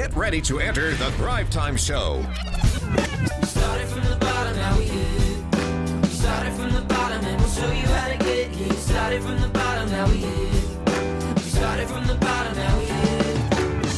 Get ready to enter the Thrive Time Show. We started from the bottom, now we here. We started from the bottom, and we'll show you how to get here. We started from the bottom, now we here. We started from the bottom, now we here.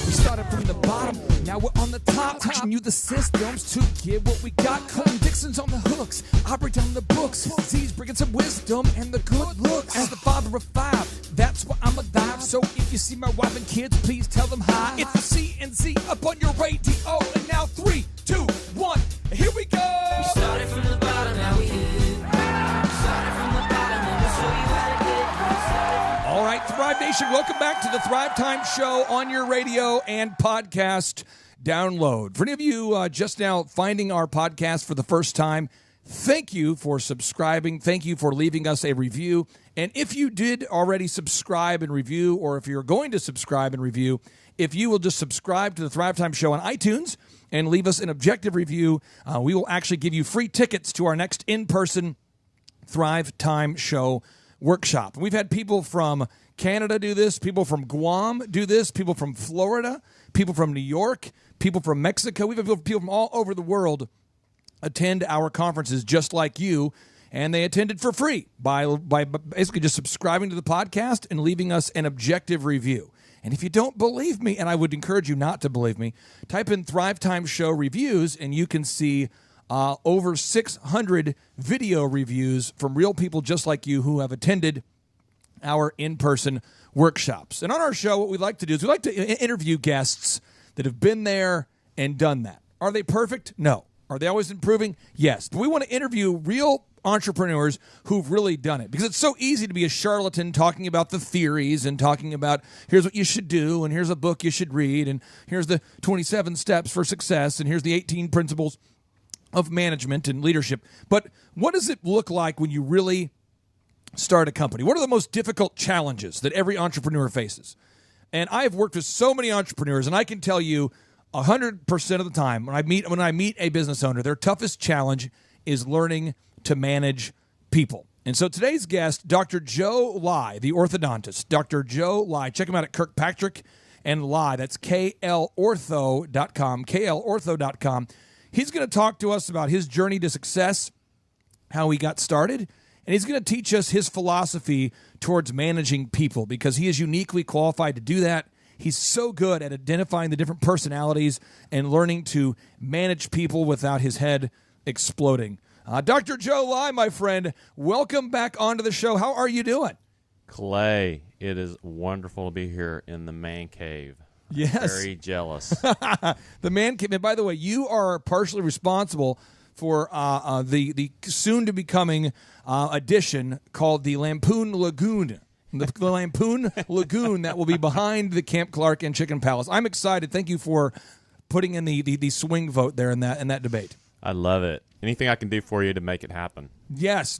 We started from the bottom, now we're on the top. Teaching you the systems to get what we got. Colin Dixon's on the hooks, I break down the books. Z's bringing some wisdom and the good looks. As the father of five, that's why I'm alive. So if you see my wife and kids, please tell them hi. It's the C&Z up on your radio. And now 3, 2, 1, here we go. We started from the bottom, now we here. We started from the bottom, and we'll show you how to get here. All right, Thrive Nation, welcome back to the Thrive Time Show on your radio and podcast download. For any of you just now finding our podcast for the first time, thank you for subscribing. Thank you for leaving us a review. And if you did already subscribe and review, or if you're going to subscribe and review, if you will just subscribe to the Thrive Time Show on iTunes and leave us an objective review, we will actually give you free tickets to our next in-person Thrive Time Show workshop. We've had people from Canada do this, people from Guam do this, people from Florida, people from New York, people from Mexico. We've had people from all over the world attend our conferences just like you, and they attended for free by basically just subscribing to the podcast and leaving us an objective review. And if you don't believe me, and I would encourage you not to believe me, type in Thrive Time Show reviews, and you can see over 600 video reviews from real people just like you who have attended our in-person workshops. And on our show, what we like to do is we like to interview guests that have been there and done that. Are they perfect? No. Are they always improving? Yes. But we want to interview real entrepreneurs who've really done it, because it's so easy to be a charlatan talking about the theories and talking about here's what you should do and here's a book you should read and here's the 27 steps for success and here's the 18 principles of management and leadership. But what does it look like when you really start a company? What are the most difficult challenges that every entrepreneur faces? And I have worked with so many entrepreneurs, and I can tell you 100% of the time when I meet a business owner, their toughest challenge is learning to manage people. And so today's guest, Dr. Joe Lai, the orthodontist, Dr. Joe Lai. Check him out at Kirkpatrick and Lai. That's klortho.com, klortho.com. He's going to talk to us about his journey to success, how he got started, and he's going to teach us his philosophy towards managing people, because he is uniquely qualified to do that. He's so good at identifying the different personalities and learning to manage people without his head exploding. Dr. Joe Lai, my friend, welcome back onto the show. How are you doing? Clay, it is wonderful to be here in the man cave. Yes. Very jealous. The man cave. And by the way, you are partially responsible for the soon-to-becoming edition called the Lampoon Lagoon. The Lampoon Lagoon that will be behind the Camp Clark and Chicken Palace. I'm excited. Thank you for putting in the swing vote there in that debate. I love it. Anything I can do for you to make it happen. Yes.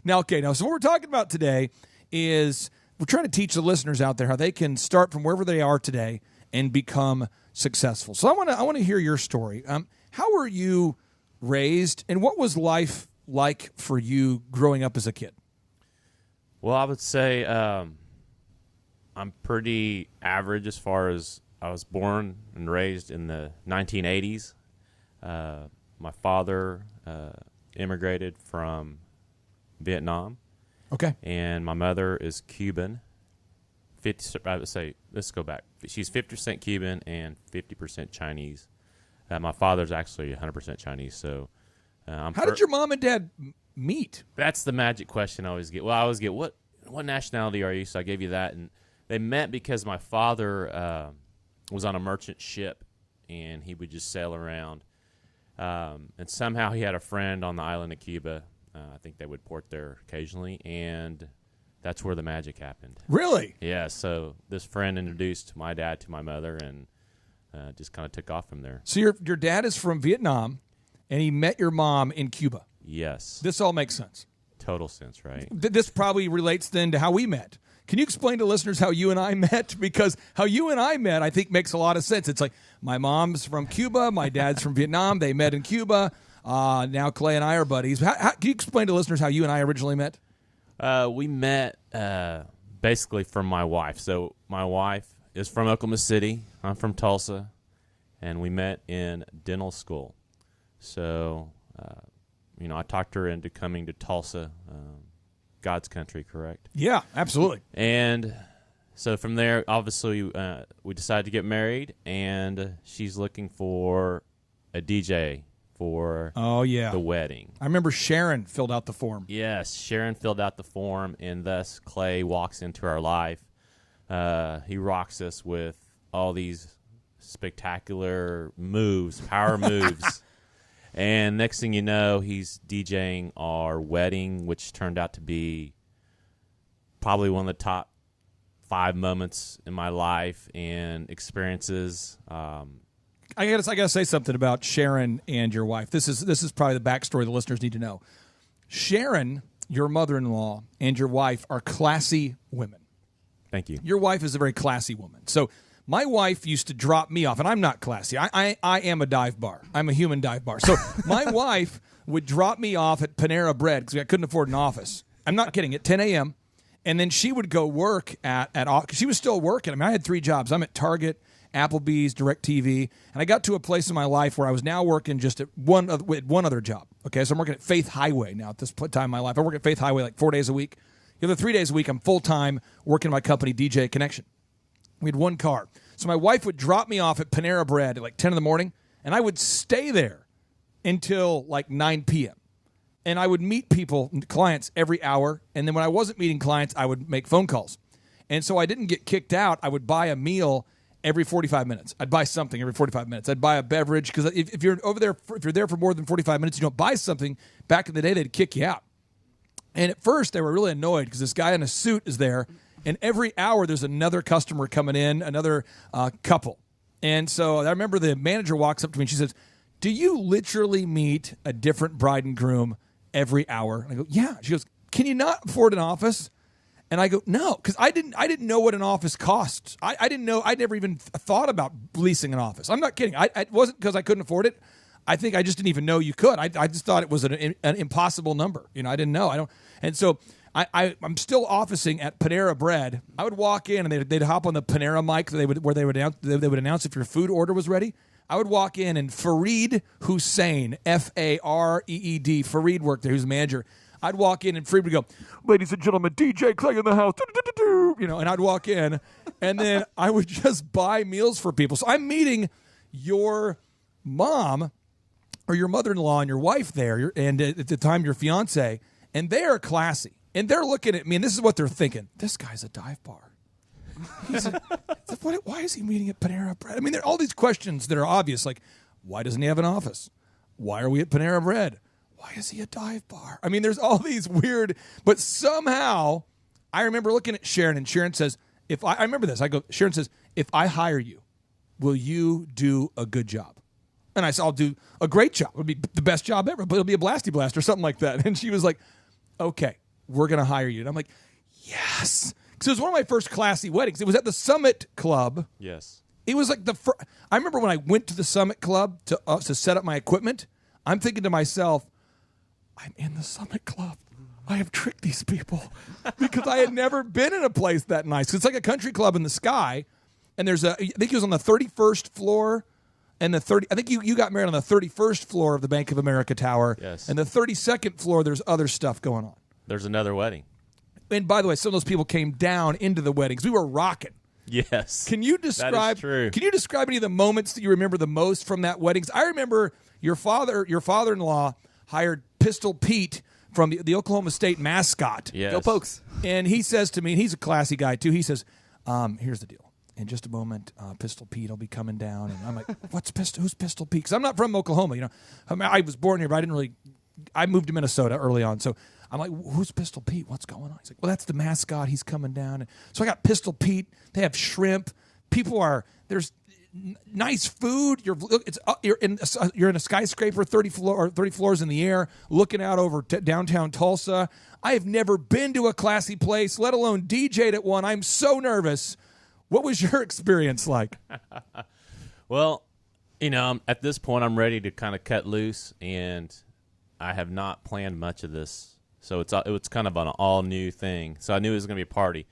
Now, so what we're talking about today is we're trying to teach the listeners out there how they can start from wherever they are today and become successful. So I want to hear your story. How were you raised, and what was life like for you growing up as a kid? Well, I would say I'm pretty average as far as I was born and raised in the 1980s. My father immigrated from Vietnam. Okay. And my mother is Cuban. I would say, let's go back. She's 50% Cuban and 50% Chinese. My father's actually 100% Chinese. So, how did your mom and dad meet? That's the magic question I always get. Well, I always get, what nationality are you? So I gave you that. And they met because my father was on a merchant ship, and he would just sail around. And somehow he had a friend on the island of Cuba. I think they would port there occasionally, and that's where the magic happened. Really? Yeah, so this friend introduced my dad to my mother, and just kind of took off from there. So your dad is from Vietnam, and he met your mom in Cuba. Yes. This all makes sense. Total sense, right? This probably relates then to how we met. Can you explain to listeners how you and I met? Because how you and I met, I think, makes a lot of sense. It's like my mom's from Cuba, my dad's from Vietnam. They met in Cuba. Now Clay and I are buddies. Can you explain to listeners how you and I originally met? We met basically from my wife. So my wife is from Oklahoma City. I'm from Tulsa. and we met in dental school. So, I talked her into coming to Tulsa, God's country, correct? Yeah, absolutely. And so from there, obviously, we decided to get married, and she's looking for a DJ for the wedding. I remember Sharon filled out the form. Yes, Sharon filled out the form, and thus Clay walks into our life. He rocks us with all these spectacular moves, power moves. And next thing you know, he's DJing our wedding, which turned out to be probably one of the top 5 moments in my life and experiences. I gotta say something about Sharon and your wife. This is probably the backstory the listeners need to know. Sharon, your mother-in-law, and your wife are classy women. Thank you. Your wife is a very classy woman. So my wife used to drop me off, and I'm not classy. I am a dive bar. I'm a human dive bar. So my wife would drop me off at Panera Bread because I couldn't afford an office. I'm not kidding, at 10 a.m., and then she would go work at she was still working. I mean, I had 3 jobs. I'm at Target, Applebee's, DirecTV, and I got to a place in my life where I was now working just at one other job. Okay, so I'm working at Faith Highway now at this time in my life. I work at Faith Highway like 4 days a week. The other 3 days a week, I'm full-time working at my company, DJ Connection. We had 1 car. So my wife would drop me off at Panera Bread at like 10 in the morning, and I would stay there until like 9 p.m. And I would meet people, clients, every hour. And then when I wasn't meeting clients, I would make phone calls. And so I didn't get kicked out. I would buy a meal every 45 minutes. I'd buy something every 45 minutes. I'd buy a beverage because if you're over there, if you're there for more than 45 minutes, you don't buy something. Back in the day, they'd kick you out. And at first, they were really annoyed because this guy in a suit is there, and every hour there's another customer coming in, another couple. And so I remember the manager walks up to me and she says, "Do you literally meet a different bride and groom every hour?" And I go, "Yeah." She goes, "Can you not afford an office?" And I go, "No," because I didn't know what an office costs. I didn't know. I never even thought about leasing an office. I'm not kidding. It wasn't because I couldn't afford it. I think I just didn't even know you could. I just thought it was an impossible number. I didn't know. And so I'm still officing at Panera Bread. I would walk in and they'd hop on the Panera mic where they would announce if your food order was ready. I would walk in and Fareed Hussein, F-A-R-E-E-D, Fareed worked there. He was the manager. I'd walk in and Fareed would go, "Ladies and gentlemen, DJ Clay in the house," and I'd walk in, and then I would just buy meals for people. So I'm meeting your mom or your mother-in-law and your wife there, and at the time your fiance, and they are classy. And they're looking at me, and this is what they're thinking. This guy's a dive bar. Why is he meeting at Panera Bread? I mean, there are all these questions that are obvious, like, why doesn't he have an office? Why are we at Panera Bread? Why is he a dive bar? I mean, there's all these weird, but somehow I remember looking at Sharon, and Sharon says, I remember this. Sharon says, "If I hire you, will you do a good job?" And I said, "I'll do a great job. It'll be the best job ever, but it'll be a blasty blast or something like that." And she was like, "Okay, we're going to hire you." And I'm like, yes. Because it was one of my first classy weddings. It was at the Summit Club. Yes. It was like I remember when I went to the Summit Club to set up my equipment, I'm thinking to myself, I'm in the Summit Club. I have tricked these people because I had never been in a place that nice. It's like a country club in the sky, and I think it was on the 31st floor. And I think you got married on the 31st floor of the Bank of America Tower. Yes. And the 32nd floor, there's other stuff going on. There's another wedding. And by the way, some of those people came down into the weddings. We were rocking. Yes. Can you describe? That is true. Can you describe any of the moments that you remember the most from that wedding? I remember your father-in-law hired Pistol Pete from the Oklahoma State mascot. Yes. Go Pokes. And he says to me, and he's a classy guy too. He says, "Here's the deal. In just a moment, Pistol Pete will be coming down." And I'm like, "Who's Pistol Pete?" Because I'm not from Oklahoma, I was born here, but I moved to Minnesota early on. So I'm like, "Who's Pistol Pete? What's going on?" He's like, "Well, that's the mascot. He's coming down." And so I got Pistol Pete. They have shrimp. There's nice food. You're in a skyscraper, 30 floors in the air, looking out over downtown Tulsa. I have never been to a classy place, let alone DJ'd at one. I'm so nervous. What was your experience like? Well, at this point, I'm ready to kind of cut loose, and I have not planned much of this. So it's kind of an all-new thing. So I knew it was going to be a party.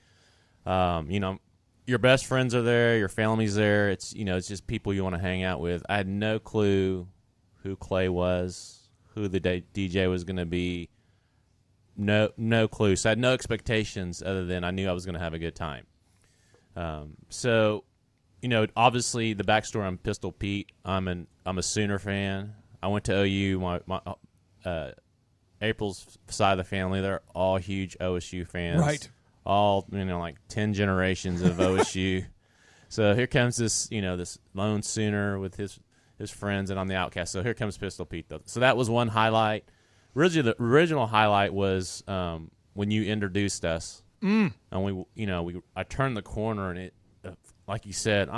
your best friends are there, your family's there. It's it's just people you want to hang out with. I had no clue who Clay was, who the DJ was going to be. No clue. So I had no expectations other than I knew I was going to have a good time. So, obviously the backstory on Pistol Pete. I'm a Sooner fan. I went to OU. My April's side of the family, they're all huge OSU fans. Right. All like 10 generations of OSU. So here comes this this lone Sooner with his friends, and I'm the outcast. So here comes Pistol Pete, though. So that was one highlight. Originally, the original highlight was when you introduced us, and I turned the corner, and it, like you said,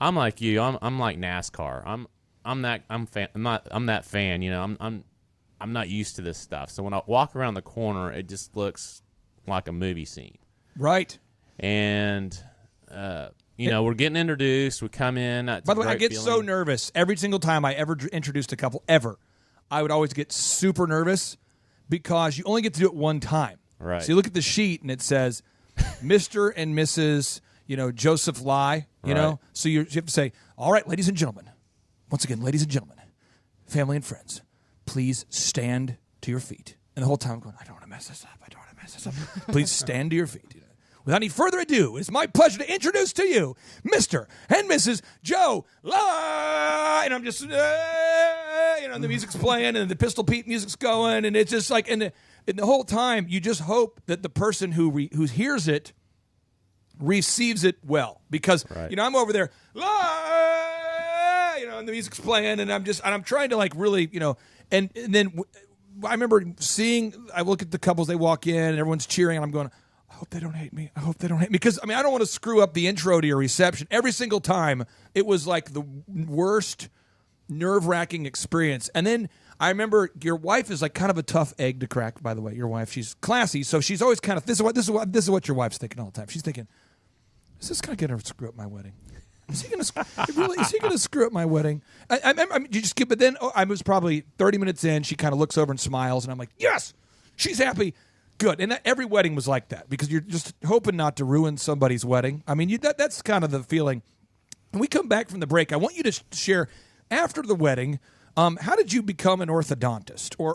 I'm like you. I'm like NASCAR. I'm that fan. I'm not used to this stuff. So when I walk around the corner, it just looks like a movie scene. Right. And we're getting introduced. We come in. By the way, I get so nervous every single time I ever introduced a couple ever. I would always get super nervous because you only get to do it one time. Right. So you look at the sheet and it says Mr. and Mrs. Joseph Lai. Right. So you have to say, all right, ladies and gentlemen. Once again, ladies and gentlemen, family and friends, please stand to your feet. And the whole time I'm going, I don't want to mess this up. Please stand to your feet. Without any further ado, it's my pleasure to introduce to you Mr. and Mrs. Joe Lai. And I'm just, the music's playing and the Pistol Pete music's going. And it's just like, and the whole time, you just hope that the person who hears it receives it well. Because, right. I'm over there, Lai, and the music's playing. And I'm trying to like really, and then I remember I look at the couples, they walk in and everyone's cheering and I'm going, I hope they don't hate me. Because, I don't want to screw up the intro to your reception. Every single time, it was like the worst nerve-wracking experience. And then I remember your wife is like kind of a tough egg to crack, by the way. Your wife, she's classy, so she's always kind of, this is what your wife's thinking all the time. She's thinking, is this going to get her to screw up my wedding? Is he going to screw up my wedding? But then I was probably 30 minutes in. She kind of looks over and smiles, and I'm like, yes, she's happy. Good. And every wedding was like that because you're just hoping not to ruin somebody's wedding. That's kind of the feeling. When we come back from the break, I want you to share, after the wedding, how did you become an orthodontist? Or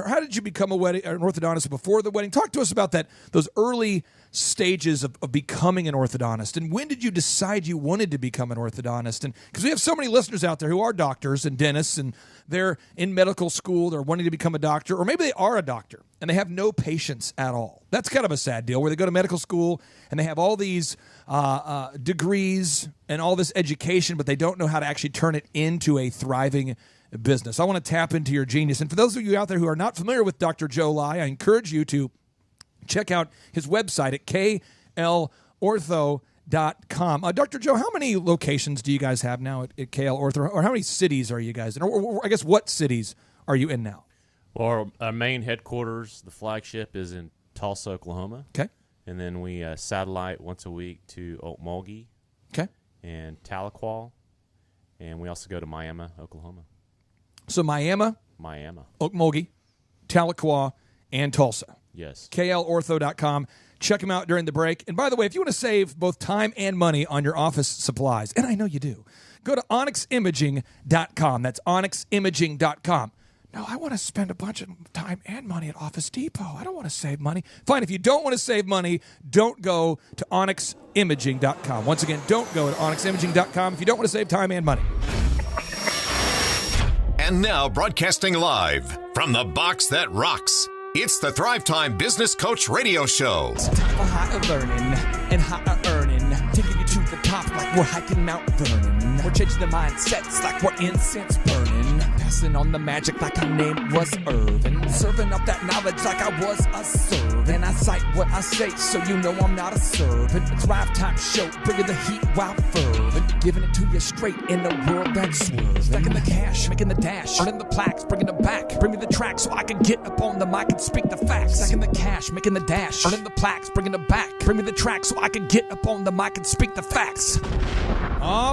how did you become an orthodontist before the wedding? Talk to us about those early stages of becoming an orthodontist. And when did you decide you wanted to become an orthodontist? And because we have so many listeners out there who are doctors and dentists, and they're in medical school, they're wanting to become a doctor, or maybe they are a doctor and they have no patience at all. That's kind of a sad deal, where they go to medical school and they have all these degrees and all this education, but they don't know how to actually turn it into a thriving business. I want to tap into your genius. And for those of you out there who are not familiar with Dr. Joe Lai, I encourage you to check out his website at klortho.com. Dr. Joe, how many locations do you guys have now at KL Ortho? Or how many cities are you guys in? Or I guess what cities are you in now? Well, our main headquarters, the flagship, is in Tulsa, Oklahoma. Okay. And then we satellite once a week to Okmulgee. Okay. And Tahlequah. And we also go to Miami, Oklahoma. So Miami, Okmulgee, Tahlequah, and Tulsa. Yes. klortho.com. Check them out during the break. And by the way, if you want to save both time and money on your office supplies, and I know you do, go to onyximaging.com. That's onyximaging.com. No, I want to spend a bunch of time and money at Office Depot. I don't want to save money. Fine, if you don't want to save money, don't go to onyximaging.com. Once again, don't go to onyximaging.com if you don't want to save time and money. And now, broadcasting live from the box that rocks, it's the Thrive Time Business Coach Radio Show. It's time for higher learning and higher earning. Taking you to the top like we're hiking Mount Vernon. We're changing the mindsets like we're incense burning. Passing on the magic like our name was Irvin. Serving up that knowledge like I was a servant. And I cite what I say so you know I'm not a servant. It's Thrive Time Show, bringing the heat while fervent. Giving it to you straight in a world that's swerving. Stacking the cash, making the dash, earning the plaques, bringing it back. Bring me the track so I can get up on the mic and speak the facts. Stacking the cash, making the dash, earning the plaques, bringing it back. Bring me the track so I can get up on the mic and speak the facts.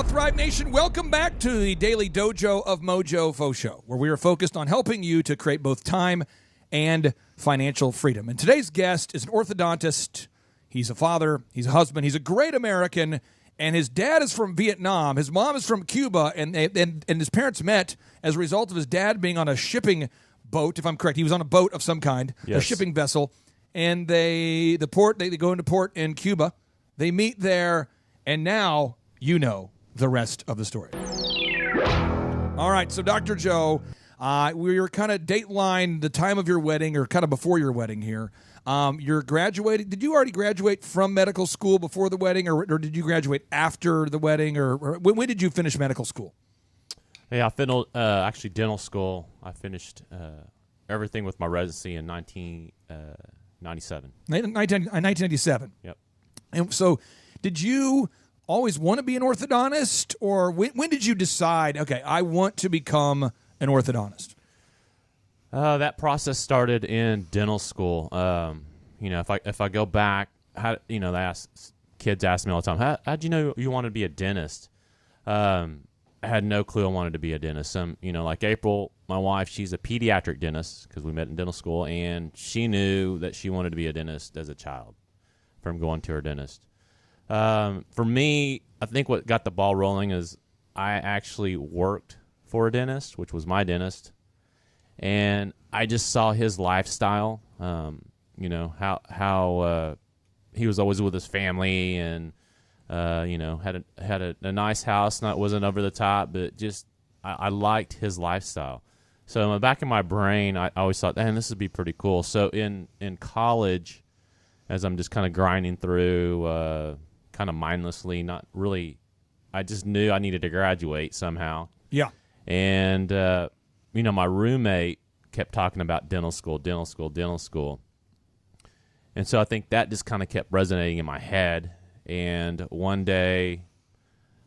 Thrive Nation, welcome back to the Daily Dojo of Mojo Fo Show, where we are focused on helping you to create both time and financial freedom. And today's guest is an orthodontist. He's a father. He's a husband. He's a great American. And his dad is from Vietnam. His mom is from Cuba. And his parents met as a result of his dad being on a shipping boat, if I'm correct. He was on a boat of some kind, a shipping vessel. And they go into port in Cuba. They meet there. And now you know the rest of the story. All right, so Dr. Joe, we were kind of dateline the time of your wedding or kind of before your wedding here. You're graduating. Did you already graduate from medical school before the wedding, or did you graduate after the wedding, or when did you finish medical school? Yeah, I finished actually dental school. I finished everything with my residency in 1997. 1997. Yep. And so, did you always want to be an orthodontist, or when did you decide, okay, I want to become an orthodontist? That process started in dental school. If I go back, kids ask me all the time, how'd you know you wanted to be a dentist? I had no clue I wanted to be a dentist. Like April, my wife, she's a pediatric dentist because we met in dental school, and she knew that she wanted to be a dentist as a child from going to her dentist. For me, I think what got the ball rolling is I actually worked for a dentist, which was my dentist, and I just saw his lifestyle. How he was always with his family, and had a nice house. Wasn't over the top, but just I liked his lifestyle. So in the back of my brain, I always thought, man, this would be pretty cool. So in college, as I'm just kind of grinding through, kind of mindlessly, not really, I just knew I needed to graduate somehow. Yeah. And, my roommate kept talking about dental school. And so I think that just kind of kept resonating in my head. And one day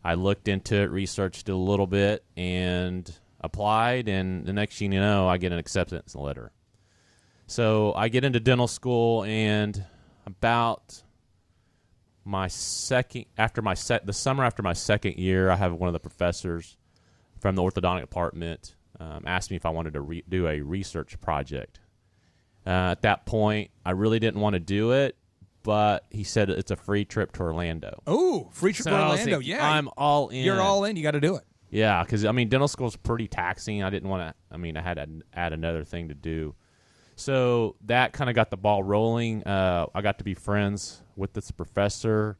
I looked into it, researched it a little bit, and applied. And the next thing you know, I get an acceptance letter. So I get into dental school, and about the summer after my second year, I have one of the professors from the orthodontic department asked me if I wanted to do a research project. At that point, I really didn't want to do it, but he said it's a free trip to Orlando. Oh, free trip to Orlando, thinking, yeah. I'm all in. You're all in. You got to do it. Yeah, because, dental school is pretty taxing. I didn't want to, I had to add another thing to do. So that kind of got the ball rolling. I got to be friends with this professor.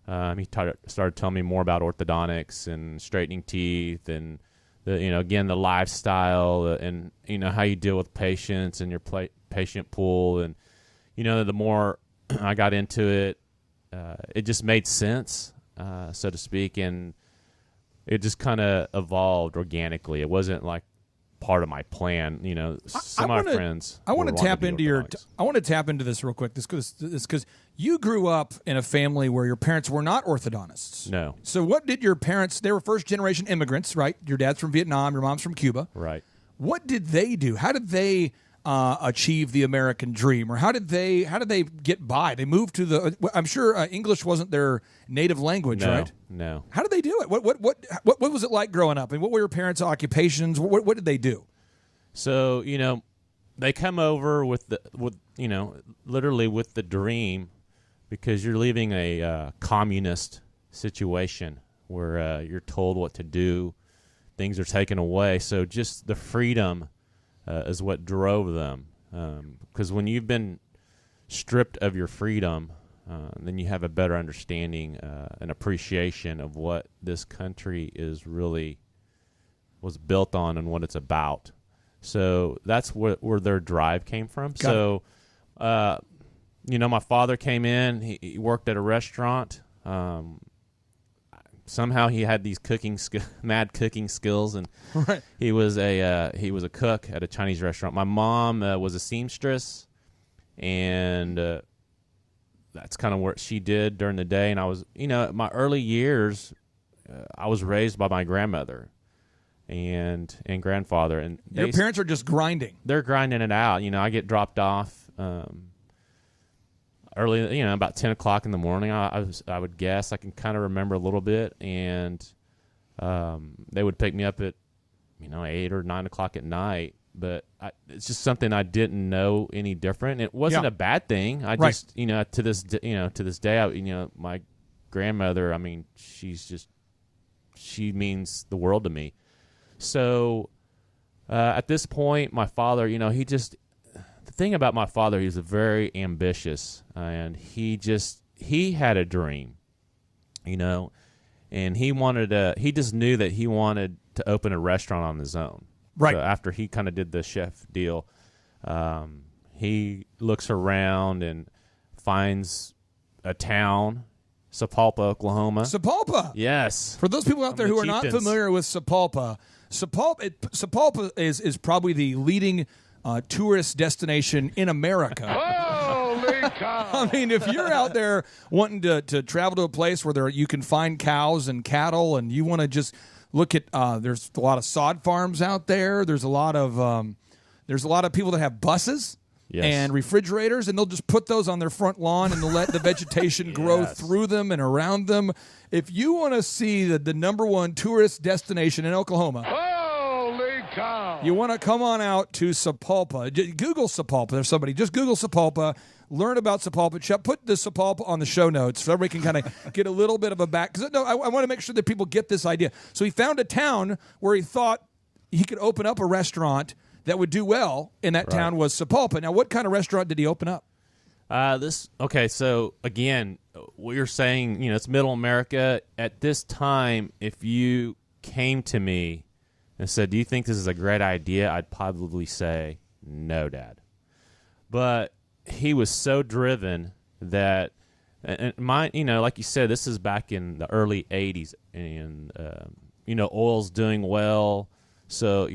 He started telling me more about orthodontics and straightening teeth, and the lifestyle, and how you deal with patients and your patient pool, and the more I got into it, it just made sense, so to speak, and it just kind of evolved organically. It wasn't like part of my plan. Some of my friends. I want to tap into this real quick. This because you grew up in a family where your parents were not orthodontists. No. So what did your parents? They were first generation immigrants, right? Your dad's from Vietnam. Your mom's from Cuba. Right. What did they do? How did they achieve the American dream, or how did they get by? They moved to the. I'm sure English wasn't their native language, right? No. How did they do it? What was it like growing up? And what were your parents' occupations? What did they do? So they come over with literally with the dream, because you're leaving a communist situation where you're told what to do, things are taken away. So just the freedom is what drove them. Because when you've been stripped of your freedom, then you have a better understanding and appreciation of what this country was built on and what it's about. So that's where their drive came from. My father came in. He worked at a restaurant. Somehow he had these mad cooking skills, and right. he was a cook at a Chinese restaurant. My mom was a seamstress, and that's kind of what she did during the day. And I was, my early years, I was raised by my grandmother and grandfather, and your parents are just grinding. They're grinding it out. I get dropped off early, about 10 o'clock in the morning. I would guess. I can kind of remember a little bit, and they would pick me up at 8 or 9 o'clock at night, but it's just something I didn't know any different. It wasn't Yeah. a bad thing. I Right. just, to this day, my grandmother, I mean, she means the world to me. So at this point, my father, the thing about my father, he was very ambitious, and he had a dream, and he just knew that he wanted to open a restaurant on his own. Right. So after he kind of did the chef deal, he looks around and finds a town, Sapulpa, Oklahoma. Sapulpa. Yes. For those people out there the who are not chieftains. familiar with Sapulpa, Sapulpa is probably the leading tourist destination in America. Holy cow! I mean, if you're out there wanting to travel to a place where you can find cows and cattle, and you want to just look at, there's a lot of sod farms out there. There's a lot of people that have buses. Yes. And refrigerators, and they'll just put those on their front lawn and they'll let the vegetation grow Yes. through them and around them. If you want to see the number one tourist destination in Oklahoma, Holy cow! you want to come on out to Sapulpa. Google Sapulpa. There's somebody. Just Google Sapulpa. Learn about Sapulpa. Put the Sapulpa on the show notes so everybody can kind of get a little bit of a back. Because I want to make sure that people get this idea. So he found a town where he thought he could open up a restaurant that would do well, and that town was Sapulpa. Now, what kind of restaurant did he open up? So again, what you're saying, it's Middle America. At this time, if you came to me and said, "Do you think this is a great idea?" I'd probably say, "No, Dad." But he was so driven that, and like you said, this is back in the early '80s, and oil's doing well, so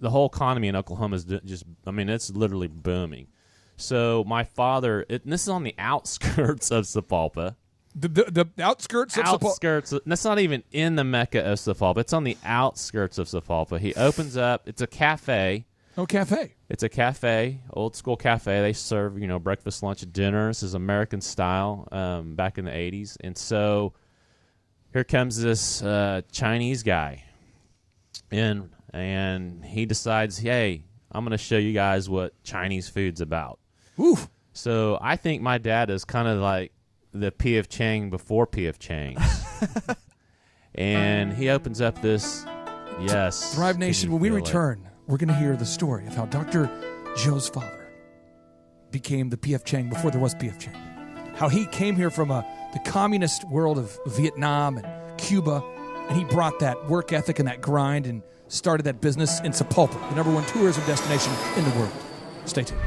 the whole economy in Oklahoma is it's literally booming. So my father, and this is on the outskirts of Sapulpa. The outskirts of Sapulpa. That's not even in the Mecca of Sapulpa. It's on the outskirts of Sapulpa. He opens up. It's a cafe. Oh, cafe. It's a cafe, old school cafe. They serve, breakfast, lunch, and dinner. This is American style back in the 80s. And so here comes this Chinese guy. And he decides, hey, I'm going to show you guys what Chinese food's about. Oof. So I think my dad is kind of like the P.F. Chang before P.F. Chang. And he opens up this, yes. Thrive can Nation, you when we feel it? return, we're going to hear the story of how Dr. Joe's father became the P.F. Chang before there was P.F. Chang. How he came here from the communist world of Vietnam and Cuba, and he brought that work ethic and that grind and started that business in Sapulpa, the number one tourism destination in the world. Stay tuned.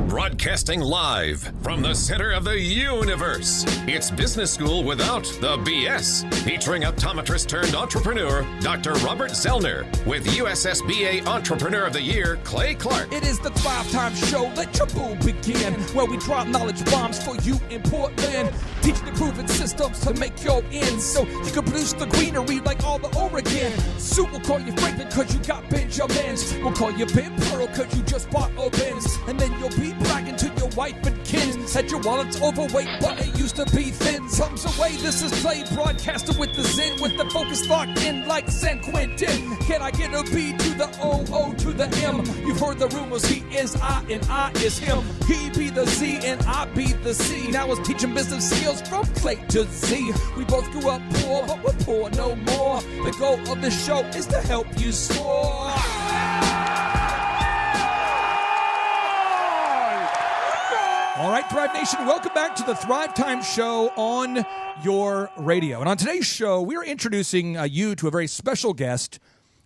Broadcasting live from the center of the universe. It's Business School Without the BS. Featuring optometrist turned entrepreneur, Dr. Robert Zellner, with USSBA Entrepreneur of the Year, Clay Clark. It is the Thrive Time Show. Let your boom begin. Where we drop knowledge bombs for you in Portland. Teaching and proving systems to make your ends so you can produce the greenery like all the Oregon. Sue will call you Franklin cause you got Benjamins. We'll call you Ben Pearl cause you just bought a Benz. And then you'll be bragging to your wife and kin. Said your wallet's overweight but it used to be thin. Comes away, this is Clay broadcaster with the Zen. With the focus locked in like San Quentin. Can I get a B to the O to the M? You've heard the rumors, he is I and I is him. He be the Z and I be the C. Now it's teaching business skills from Clay to Z. We both grew up poor, but we're poor no more. The goal of the show is to help you soar. All right, Thrive Nation, welcome back to the Thrive Time Show on your radio. And on today's show, we are introducing you to a very special guest,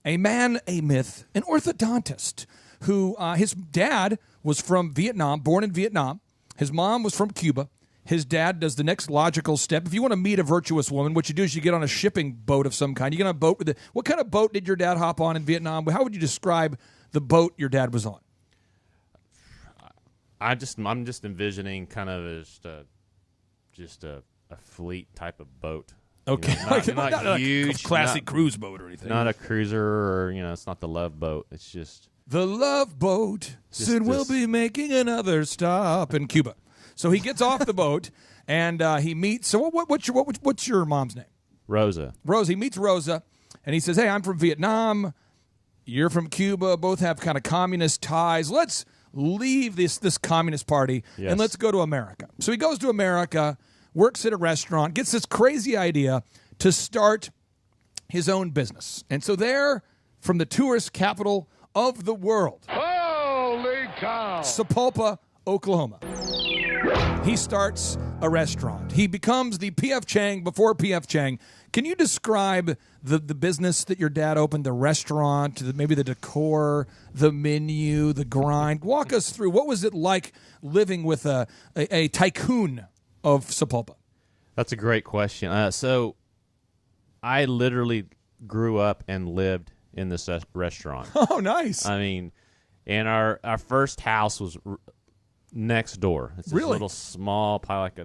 a man, a myth, an orthodontist who his dad was from Vietnam, born in Vietnam. His mom was from Cuba. His dad does the next logical step. If you want to meet a virtuous woman, what you do is you get on a shipping boat of some kind. You get on a boat with what kind of boat did your dad hop on in Vietnam? How would you describe the boat your dad was on? I'm just envisioning kind of as just a fleet type of boat. Okay, not huge, a classic not, cruise boat or anything. Not a cruiser, or it's not the Love Boat. It's just the Love Boat. Soon we'll be making another stop in Cuba. So he gets off the boat and he meets. So what's your mom's name? Rosa. Rosa. He meets Rosa, and he says, hey, I'm from Vietnam. You're from Cuba. Both have kind of communist ties. Let's leave this communist party Yes. and let's go to America. So he goes to America, works at a restaurant, gets this crazy idea to start his own business. And so there, from the tourist capital of the world, Holy cow! Sapulpa, Oklahoma, he starts a restaurant. He becomes the P.F. Chang before P.F. Chang. Can you describe the business that your dad opened, the restaurant, maybe the decor, the menu, the grind? Walk us through. What was it like living with a tycoon of Sapulpa? That's a great question. So I literally grew up and lived in this restaurant. Oh, nice. I mean, and our first house was next door. It's this Really? little small, probably like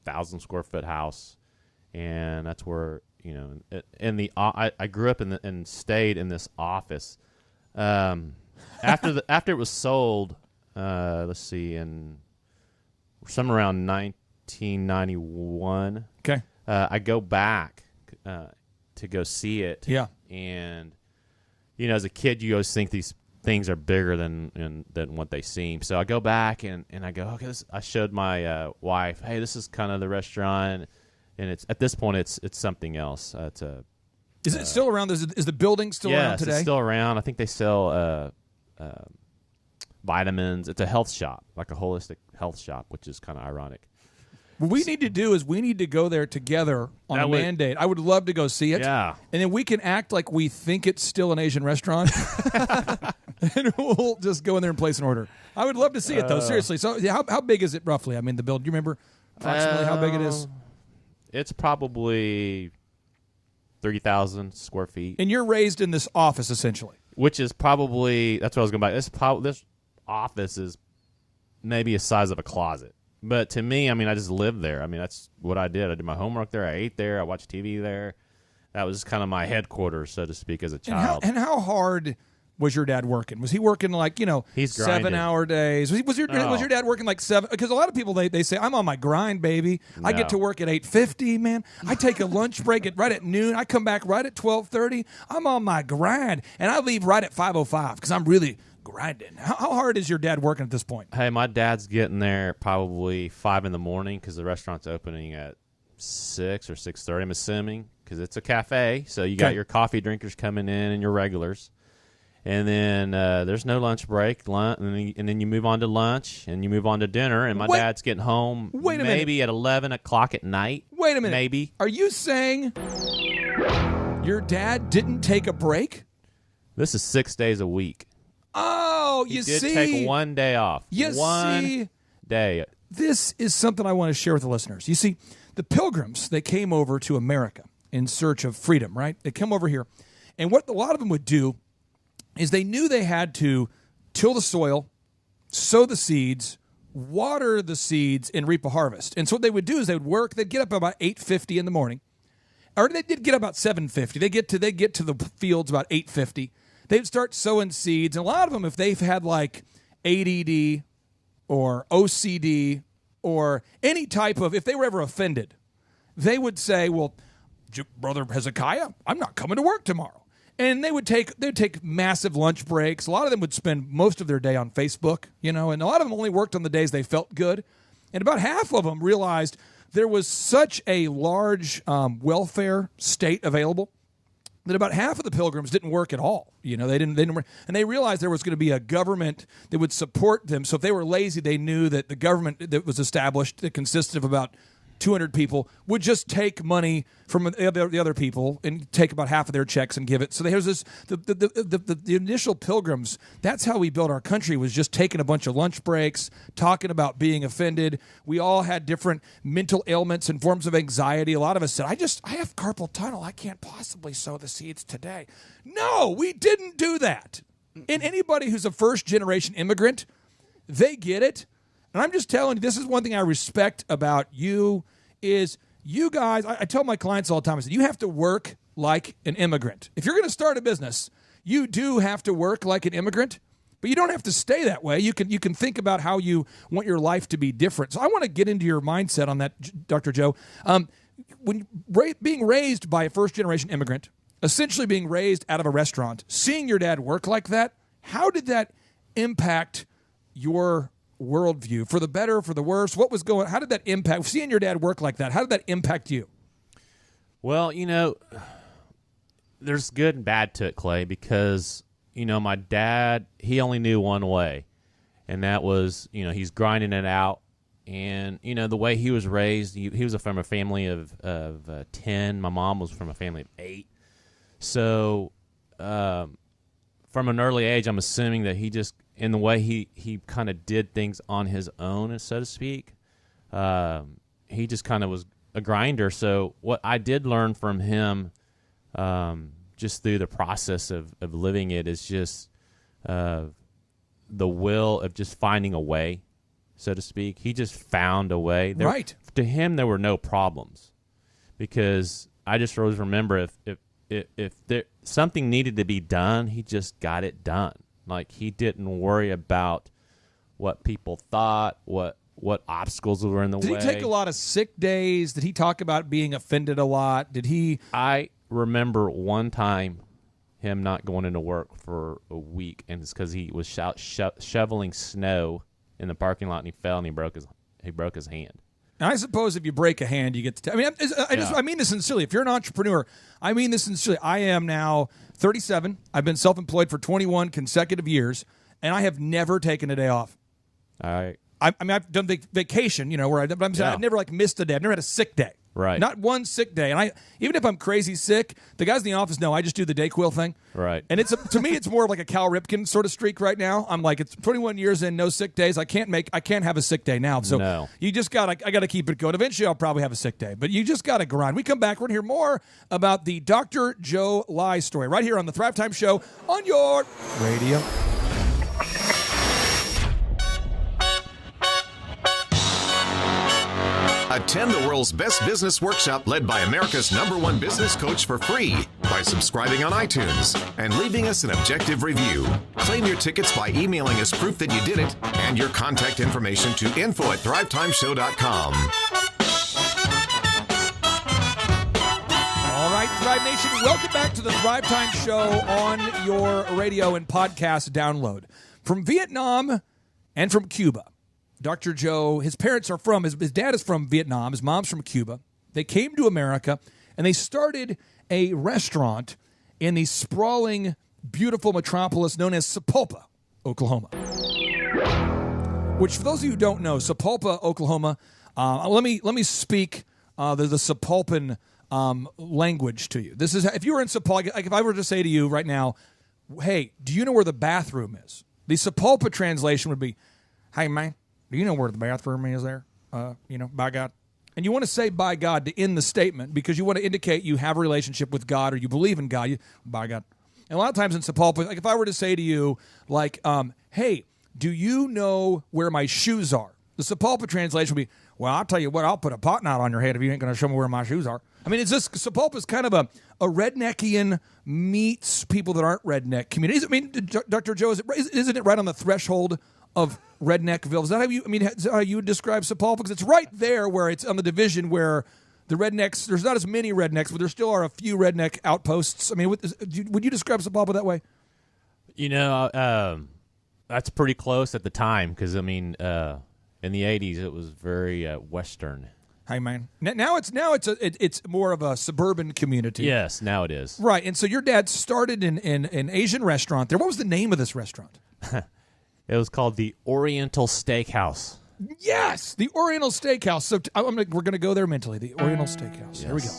1,000 square foot house, and that's where I grew up and stayed in this office. After it was sold, let's see, in somewhere around 1991. Okay. I go back to go see it. Yeah. And as a kid, you always think these things are bigger than what they seem. So I go back and I go, okay. I showed my wife, hey, this is kind of the restaurant, and it's at this point it's something else. Is it still around? Is the building still around Yes, today? it's still around. I think they sell vitamins. It's a health shop, like a holistic health shop, which is kind of ironic. What we need to do is we need to go there together on That a would- mandate. I would love to go see it. Yeah. And then we can act like we think it's still an Asian restaurant. And we'll just go in there and place an order. I would love to see it, though. Seriously. So how big is it roughly? I mean, the build. Do you remember approximately how big it is? It's probably 30,000 square feet. And you're raised in this office, essentially. Which is probably, that's what I was going to buy. This office is maybe the size of a closet. But to me, I mean, I just lived there. I mean, that's what I did. I did my homework there. I ate there. I watched TV there. That was kind of my headquarters, so to speak, as a child. And how hard was your dad working? Was he working like, He's grinding. 7-hour days? Was your dad working like 7? Because a lot of people, they say, I'm on my grind, baby. I get No. to work at 8:50, man. I take a lunch break right at noon. I come back right at 12:30. I'm on my grind. And I leave right at 5:05 because I'm really grinding. How hard is your dad working at this point? Hey, my dad's getting there probably 5 in the morning because the restaurant's opening at 6 or 6:30, I'm assuming, because it's a cafe. So you got Okay. your coffee drinkers coming in and your regulars. And then there's no lunch break, and then you move on to lunch, and you move on to dinner, and my Wait- dad's getting home wait a maybe at 11 o'clock at night. Wait a minute. Maybe. Are you saying your dad didn't take a break? This is 6 days a week. Oh, He you did see. take one day off. You one see. day. This is something I want to share with the listeners. You see, the Pilgrims, they came over to America in search of freedom, right? They come over here. And what a lot of them would do is they knew they had to till the soil, sow the seeds, water the seeds, and reap a harvest. And so what they would do is they would work. They'd get up about 8:50 in the morning. Or they did get up about 7:50. They get to the fields about 8:50. They'd start sowing seeds. And a lot of them, if they've had like ADD or OCD or any type of, if they were ever offended, they would say, well, Brother Hezekiah, I'm not coming to work tomorrow. And they'd take massive lunch breaks. A lot of them would spend most of their day on Facebook, and a lot of them only worked on the days they felt good. And about half of them realized there was such a large welfare state available that about half of the Pilgrims didn't work at all. They didn't work. And they realized there was going to be a government that would support them. So if they were lazy, they knew that the government that was established, that consisted of about 200 people, would just take money from the other people and take about half of their checks and give it. So there's this the initial Pilgrims. That's how we built our country, was just taking a bunch of lunch breaks, talking about being offended. We all had different mental ailments and forms of anxiety. A lot of us said, I have carpal tunnel. I can't possibly sow the seeds today. No, we didn't do that. And anybody who's a first-generation immigrant, they get it. And I'm just telling you, this is one thing I respect about you is you guys, I tell my clients all the time, I said, you have to work like an immigrant. If you're going to start a business, you do have to work like an immigrant, but you don't have to stay that way. You can think about how you want your life to be different. So I want to get into your mindset on that, Dr. Joe. When being raised by a first-generation immigrant, essentially being raised out of a restaurant, seeing your dad work like that, how did that impact your worldview? For the better, for the worse? How did that impact, seeing your dad work like that, how did that impact you? Well, there's good and bad to it, Clay, because, my dad, he only knew one way, and that was, he's grinding it out. And, the way he was raised, he was from a family of 10. My mom was from a family of 8. So from an early age, I'm assuming that he just, in the way he kind of did things on his own, so to speak, he just kind of was a grinder. So what I did learn from him just through the process of living it is just the will of just finding a way, so to speak. He just found a way. Right. To him, there were no problems, because I just always remember if there something needed to be done, he just got it done. Like, he didn't worry about what people thought, what obstacles were in the way. Did he take a lot of sick days? Did he talk about being offended a lot? I remember one time him not going into work for a week, and it's because he was shoveling snow in the parking lot, and he fell and he broke his hand. And I suppose if you break a hand, you get to. I mean this sincerely. If you're an entrepreneur, I mean this sincerely. I am now 37. I've been self-employed for 21 consecutive years, and I have never taken a day off. I mean, I've done vacation, where I've never missed a day. I've never had a sick day. Right. Not one sick day. And even if I'm crazy sick, the guys in the office know I just do the Dayquil thing. Right. And to me, it's more of like a Cal Ripken sort of streak right now. I'm like, it's 21 years in, no sick days. I can't have a sick day now. So no. I got to keep it going. Eventually, I'll probably have a sick day. But you just got to grind. We come back, we're going to hear more about the Dr. Joe Lai story right here on the Thrive Time Show on your radio. Attend the world's best business workshop led by America's #1 business coach for free by subscribing on iTunes and leaving us an objective review. Claim your tickets by emailing us proof that you did it and your contact information to info@thrivetimeshow.com. All right, Thrive Nation, welcome back to the Thrive Time Show on your radio and podcast download. From Vietnam and from Cuba, Dr. Joe, his parents are from, his dad is from Vietnam, his mom's from Cuba. They came to America, and they started a restaurant in the sprawling, beautiful metropolis known as Sapulpa, Oklahoma. Which, for those of you who don't know, Sapulpa, Oklahoma, let me speak the Sapulpan language to you. This is, if you were in Sapulpa, like if I were to say to you right now, hey, do you know where the bathroom is? The Sapulpa translation would be, hey, man, do you know where the bathroom is there? By God. And you want to say by God to end the statement because you want to indicate you have a relationship with God or you believe in God. By God. And a lot of times in Sapulpa, like if I were to say to you, like, hey, do you know where my shoes are? The Sapulpa translation would be, well, I'll tell you what, I'll put a pot knot on your head if you ain't going to show me where my shoes are. I mean, Sapulpa is kind of a redneckian meets people that aren't redneck communities. I mean, Dr. Joe, isn't it right on the threshold of Redneckville? Is that how you would describe Sapulpa? Because it's right there where it's on the division where the rednecks, there's not as many rednecks, but there still are a few redneck outposts. I mean, would you describe Sapulpa that way? That's pretty close at the time because, in the 80s, it was very Western. Hey, man. Now it's more of a suburban community. Yes, now it is. Right, and so your dad started an Asian restaurant there. What was the name of this restaurant? It was called the Oriental Steakhouse. Yes, the Oriental Steakhouse. So we're going to go there mentally. The Oriental Steakhouse. Yes. Here we go.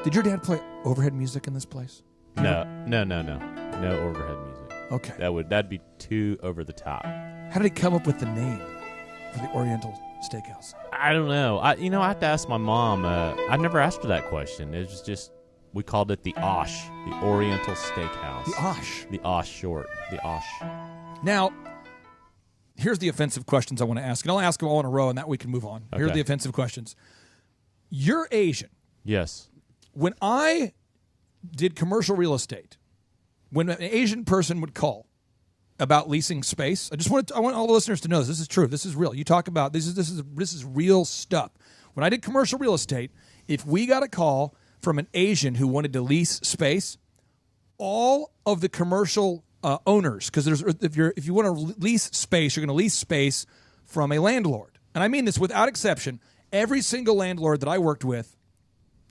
Did your dad play overhead music in this place? No overhead music. Okay, that'd be too over the top. How did he come up with the name for the Oriental Steakhouse? I don't know. I have to ask my mom. I never asked her that question. It was just we called it the Osh, the Oriental Steakhouse. The Osh. The Osh short. The Osh. Now, here's the offensive questions I want to ask, and I'll ask them all in a row, and that we can move on. Okay. Here are the offensive questions. You're Asian. Yes. When I did commercial real estate, when an Asian person would call about leasing space, I want all the listeners to know this is true. This is real. You talk about this is real stuff. When I did commercial real estate, if we got a call from an Asian who wanted to lease space. All of the commercial owners, because if you want to lease space, you're going to lease space from a landlord. And I mean this without exception. Every single landlord that I worked with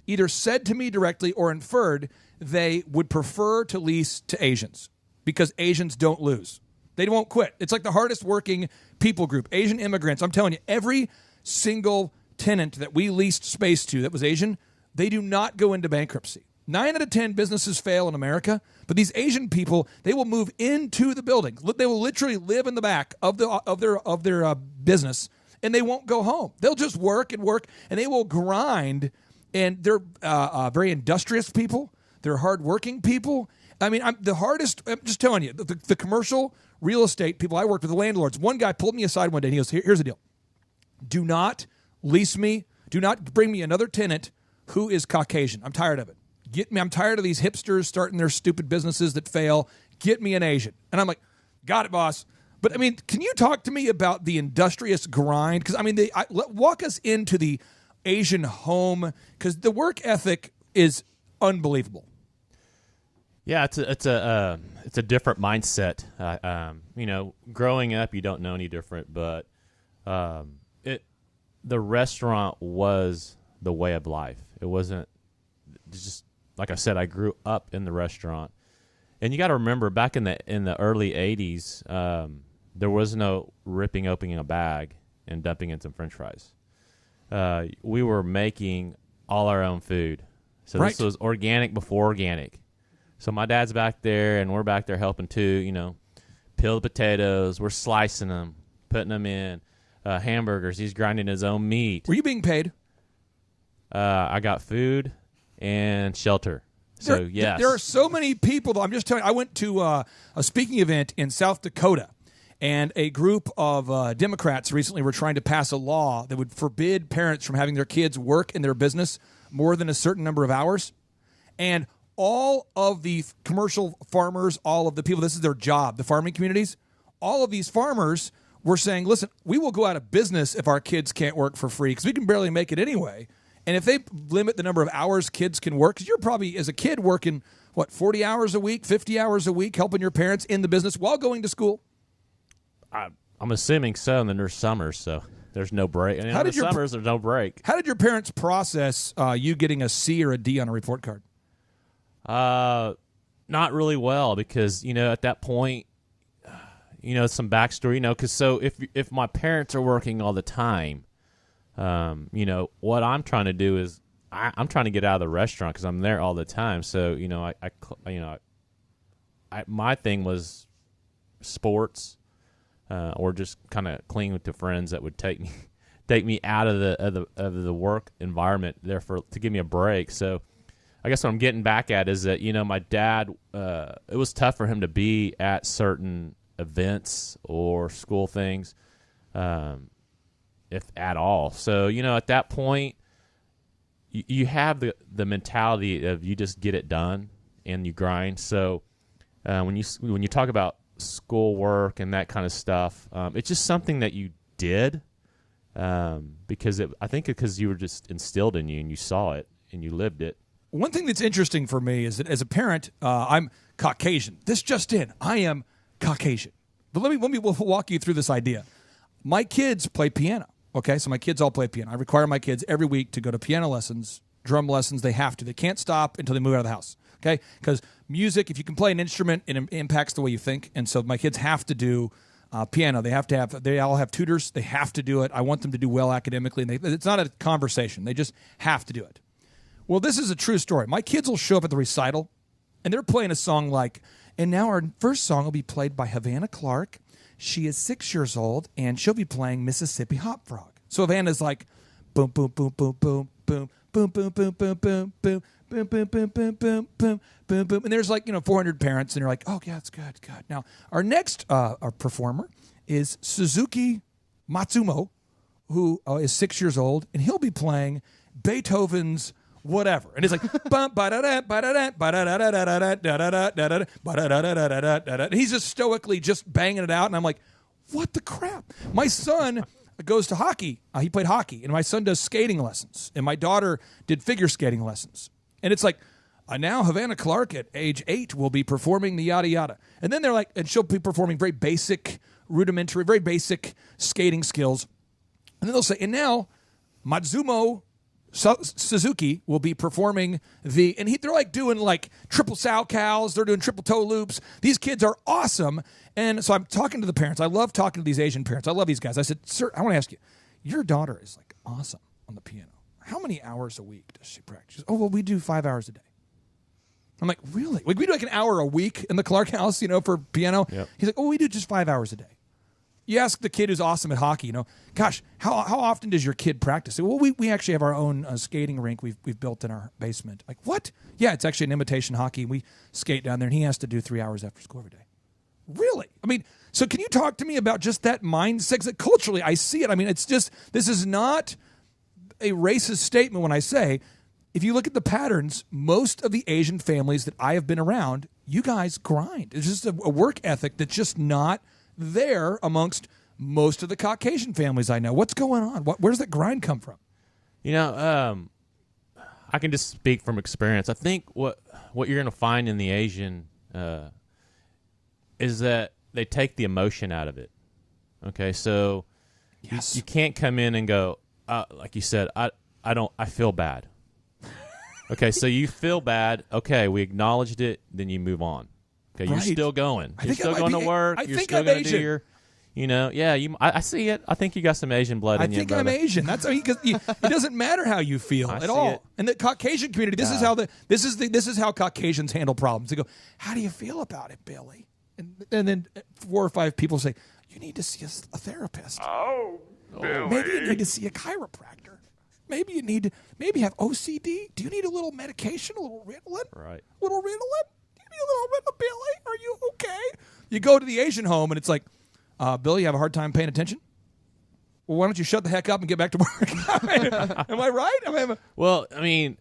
either said to me directly or inferred they would prefer to lease to Asians because Asians don't lose. They won't quit. It's like the hardest working people group, Asian immigrants. I'm telling you, every single tenant that we leased space to that was Asian, they do not go into bankruptcy. 9 out of 10 businesses fail in America, but these Asian people, they will move into the building. They will literally live in the back of their business, and they won't go home. They'll just work, and they will grind. And they're very industrious people. They're hardworking people. I mean, I'm just telling you, the commercial real estate people I worked with, the landlords. One guy pulled me aside one day, and he goes, "Here's the deal: do not lease me. Do not bring me another tenant who is Caucasian. I'm tired of it. I'm tired of these hipsters starting their stupid businesses that fail. Get me an Asian." And I'm like, "Got it, boss." But I mean, can you talk to me about the industrious grind? Because I mean, walk us into the Asian home, because the work ethic is unbelievable. Yeah, it's a different mindset. Growing up, you don't know any different, but the restaurant was the way of life. It wasn't just like I said. I grew up in the restaurant, and you got to remember back in the early '80s, there was no ripping open a bag and dumping in some French fries. We were making all our own food. So right. This was organic before organic. So my dad's back there, and we're back there helping too, peel the potatoes. We're slicing them, putting them in hamburgers. He's grinding his own meat. Were you being paid? I got food and shelter. So, yes. There are so many people. I'm just telling you, I went to a speaking event in South Dakota. And a group of Democrats recently were trying to pass a law that would forbid parents from having their kids work in their business more than a certain number of hours. And all of the commercial farmers, all of the people, this is their job, the farming communities, all of these farmers were saying, listen, we will go out of business if our kids can't work for free because we can barely make it anyway. And if they limit the number of hours kids can work, because you're probably, as a kid, working, 40 hours a week, 50 hours a week, helping your parents in the business while going to school? I'm assuming so, and then there's summers, so there's no break. And in the summers, there's no break. How did your parents process you getting a C or a D on a report card? Not really well, because, at that point, some backstory, because so if my parents are working all the time, what I'm trying to do is I'm trying to get out of the restaurant because I'm there all the time. So, my thing was sports. Or just kind of cling to friends that would take me out of the work environment to give me a break. So I guess what I'm getting back at is that my dad, it was tough for him to be at certain events or school things, if at all. So at that point, you have the mentality of you just get it done and you grind. So when you talk about schoolwork and that kind of stuff, it's just something that you did because you were just instilled in you and you saw it and you lived it. One thing that's interesting for me is that as a parent, I'm Caucasian. This just in, I am Caucasian. But let me walk you through this idea. My kids play piano. Okay, so my kids all play piano. I require my kids every week to go to piano lessons, drum lessons. They have to. They can't stop until they move out of the house. Okay, because music, if you can play an instrument, it impacts the way you think. And so my kids have to do piano. They all have tutors. They have to do it. I want them to do well academically. And it's not a conversation. They just have to do it. Well, this is a true story. My kids will show up at the recital, and they're playing a song like, and now our first song will be played by Havana Clark. She is 6 years old, and she'll be playing Mississippi Hop Frog. So Havana's like, boom, boom, boom, boom, boom, boom, boom, boom, boom, boom, boom, boom. Boom, boom, boom, boom, boom, boom, boom, boom. And there's 400 parents, and they're like, oh, yeah, it's good, good. Now, our next our performer is Suzuki Matsumo, who is 6 years old, and he'll be playing Beethoven's whatever. And it's like, and he's just stoically just banging it out, and I'm like, what the crap? My son goes to hockey. He played hockey, and my son does skating lessons, and my daughter did figure skating lessons. And it's like, now Havana Clark at age 8 will be performing the yada yada. And then they're like, and she'll be performing very basic, rudimentary, very basic skating skills. And then they'll say, and now Matsumo Suzuki will be performing they're like doing like triple sow cows. They're doing triple toe loops. These kids are awesome. And so I'm talking to the parents. I love talking to these Asian parents. I love these guys. I said, sir, I want to ask you, your daughter is like awesome on the piano. How many hours a week does she practice? She goes, oh, well, we do 5 hours a day. I'm like, really? Like, we do like an hour a week in the Clark house, for piano. Yep. He's like, oh, we do just 5 hours a day. You ask the kid who's awesome at hockey, gosh, how often does your kid practice? Well, we actually have our own skating rink we've built in our basement. Like, what? Yeah, it's actually an imitation hockey. We skate down there, and he has to do 3 hours after school every day. Really? I mean, so can you talk to me about just that mindset? 'Cause culturally, I see it. I mean, it's just, this is not a racist statement when I say, if you look at the patterns, most of the Asian families that I have been around, you guys grind. It's just a work ethic that's just not there amongst most of the Caucasian families I know. What's going on? Where does that grind come from? I can just speak from experience. I think what you're going to find in the Asian is that they take the emotion out of it. Okay, so Yes. you can't come in and go, like you said, I feel bad. Okay, so you feel bad. Okay, we acknowledged it. Then you move on. Okay, you're Right. still going. I You're think I still might going be- to work. I You're think still I'm going to do Asian. your, I see it. I think you got some Asian blood I in you, think I'm brother. Asian. That's because it doesn't matter how you feel I at see all. it. And the Caucasian community, this is how Caucasians handle problems. They go, "How do you feel about it, Billy?" And then 4 or 5 people say, "You need to see a therapist. Oh, Billy. Maybe you need to see a chiropractor. Maybe you need to have OCD. Do you need a little medication, a little Ritalin? Right. A little Ritalin? Do you need a little bit of Billy? Are you okay?" You go to the Asian home and it's like, Billy, you have a hard time paying attention? Well, why don't you shut the heck up and get back to work? Am I right? Well, I mean,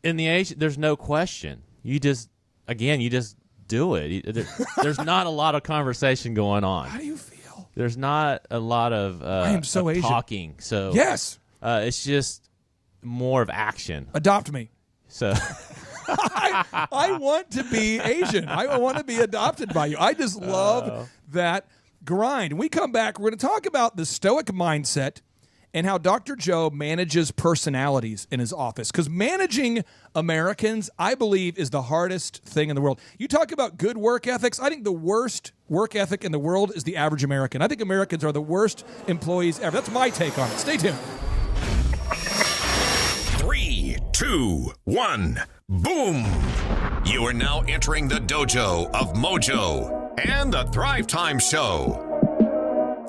in the Asian, there's no question. You just do it. There's not a lot of conversation going on. How do you feel? There's not a lot of I am so of Asian. talking. So Yes. it's just more of action. Adopt me. So I want to be Asian. I want to be adopted by you. I just love that grind. When we come back, we're going to talk about the stoic mindset and how Dr. Joe manages personalities in his office. Because managing Americans, I believe, is the hardest thing in the world. You talk about good work ethics. I think the worst work ethic in the world is the average American. I think Americans are the worst employees ever. That's my take on it. Stay tuned. 3, 2, 1, boom! You are now entering the dojo of Mojo and the Thrive Time Show.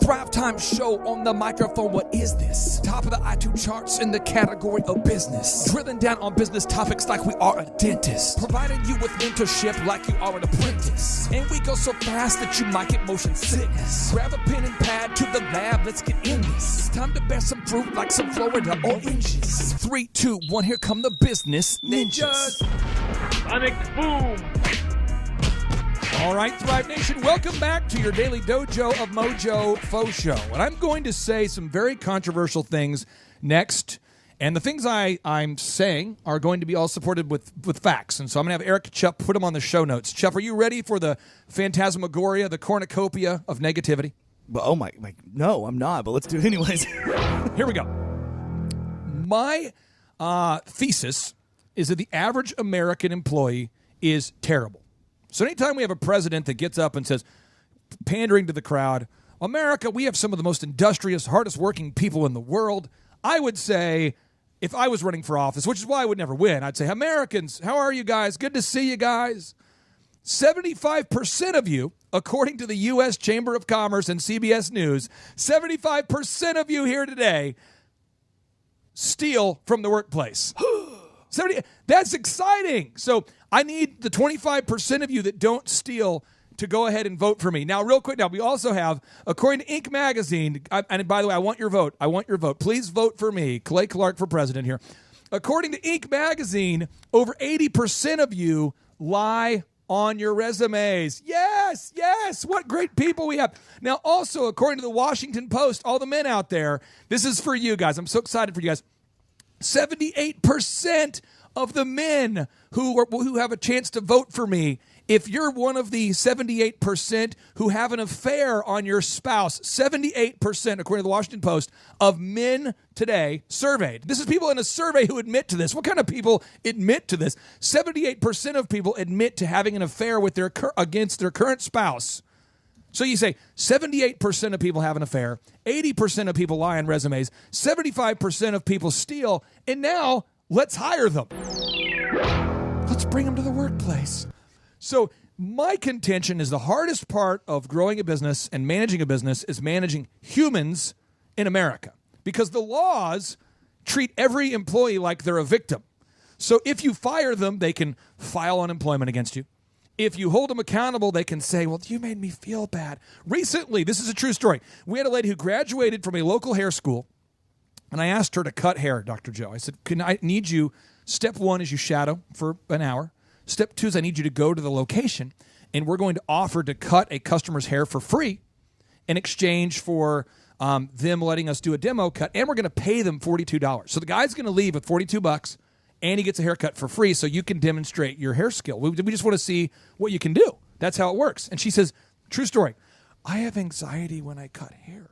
Thrive Time Show on the microphone. What is this? Top of the iTunes charts in the category of business. Drilling down on business topics like we are a dentist. Providing you with mentorship like you are an apprentice. And we go so fast that you might get motion sickness. Grab a pen and pad to the lab. Let's get in this. It's time to bear some fruit like some Florida oranges. 3, 2, 1. Here come the business ninjas. Sonic boom. All right, Thrive Nation, welcome back to your daily dojo of Mojo Faux Show. And I'm going to say some very controversial things next. And the things I'm saying are going to be all supported with facts. And so I'm going to have Eric Chupp put them on the show notes. Chupp, are you ready for the phantasmagoria, the cornucopia of negativity? But, oh my, no, I'm not, but let's do it anyways. Here we go. My thesis is that the average American employee is terrible. So anytime we have a president that gets up and says, pandering to the crowd, America, we have some of the most industrious, hardest working people in the world, I would say, if I was running for office, which is why I would never win, I'd say, Americans, how are you guys? Good to see you guys. 75% of you, according to the U.S. Chamber of Commerce and CBS News, 75% of you here today steal from the workplace. 70, that's exciting. So I need the 25% of you that don't steal to go ahead and vote for me. Now, real quick, we also have, according to Inc. magazine, and by the way, I want your vote. Please vote for me, Clay Clark, for president here. According to Inc. magazine, over 80% of you lie on your resumes. Yes, what great people we have. Now, also, according to the Washington Post, all the men out there, this is for you guys. I'm so excited for you guys. 78% of the men who have a chance to vote for me, if you're one of the 78% who have an affair on your spouse, 78%, according to the Washington Post, of men today surveyed. This is people in a survey who admit to this. What kind of people admit to this? 78% of people admit to having an affair with against their current spouse. So you say 78% of people have an affair, 80% of people lie on resumes, 75% of people steal, and now let's hire them. Let's bring them to the workplace. So my contention is the hardest part of growing a business and managing a business is managing humans in America, because the laws treat every employee like they're a victim. So if you fire them, they can file unemployment against you. If you hold them accountable, they can say, well, you made me feel bad. Recently, this is a true story. We had a lady who graduated from a local hair school, and I asked her to cut hair, Dr. Joe. I said, I need you, step one is you shadow for an hour. Step two is I need you to go to the location, and we're going to offer to cut a customer's hair for free in exchange for them letting us do a demo cut, and we're going to pay them $42. So the guy's going to leave with $42, and he gets a haircut for free so you can demonstrate your hair skill. We just want to see what you can do. That's how it works. And she says, true story, I have anxiety when I cut hair.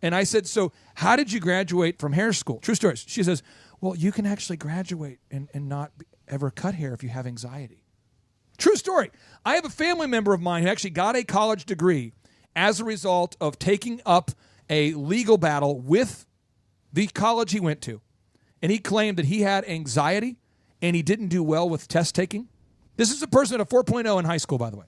And I said, so how did you graduate from hair school? True story. She says, well, you can actually graduate and not ever cut hair if you have anxiety. True story. I have a family member of mine who actually got a college degree as a result of taking up a legal battle with the college he went to. And he claimed that he had anxiety and he didn't do well with test taking. This is a person at a 4.0 in high school, by the way.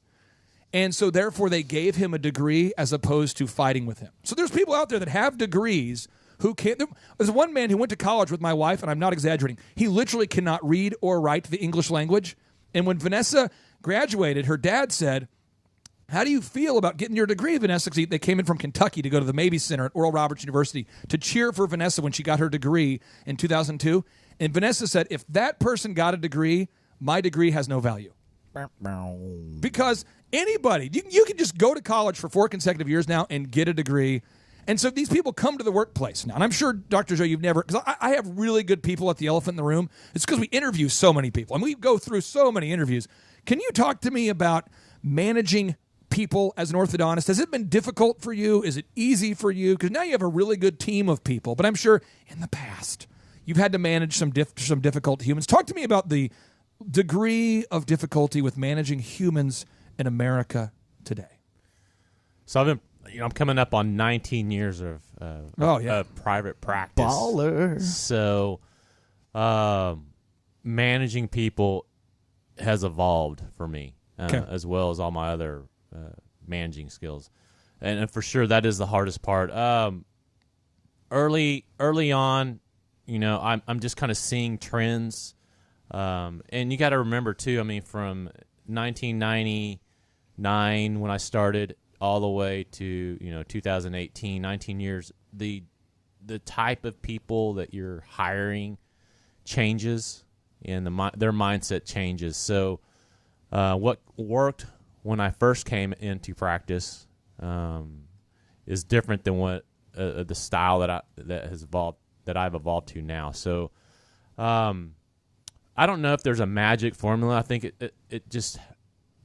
And so therefore they gave him a degree as opposed to fighting with him. So there's people out there that have degrees who can't. There's one man who went to college with my wife, and I'm not exaggerating. He literally cannot read or write the English language. And when Vanessa graduated, her dad said, how do you feel about getting your degree, Vanessa? Because they came in from Kentucky to go to the Mabee Center at Oral Roberts University to cheer for Vanessa when she got her degree in 2002. And Vanessa said, if that person got a degree, my degree has no value. Because anybody, you can just go to college for 4 consecutive years now and get a degree. And so these people come to the workplace now. And I'm sure, Dr. Joe, you've never, because I have really good people at the Elephant in the Room. It's because we interview so many people. And we go through so many interviews. Can you talk to me about managing people as an orthodontist? Has it been difficult for you? Is it easy for you? Because now you have a really good team of people. But I'm sure in the past you've had to manage some difficult humans. Talk to me about the degree of difficulty with managing humans in America today. So I'm coming up on 19 years of private practice. Baller. So managing people has evolved for me, as well as all my other managing skills. And for sure, that is the hardest part. Early on, I'm just kind of seeing trends. And you got to remember, too, from 1999 when I started all the way to 2018, 19 years, the type of people that you're hiring changes and their mindset changes. So what worked when I first came into practice is different than what the style that I've evolved to now. So I don't know if there's a magic formula. I think it just,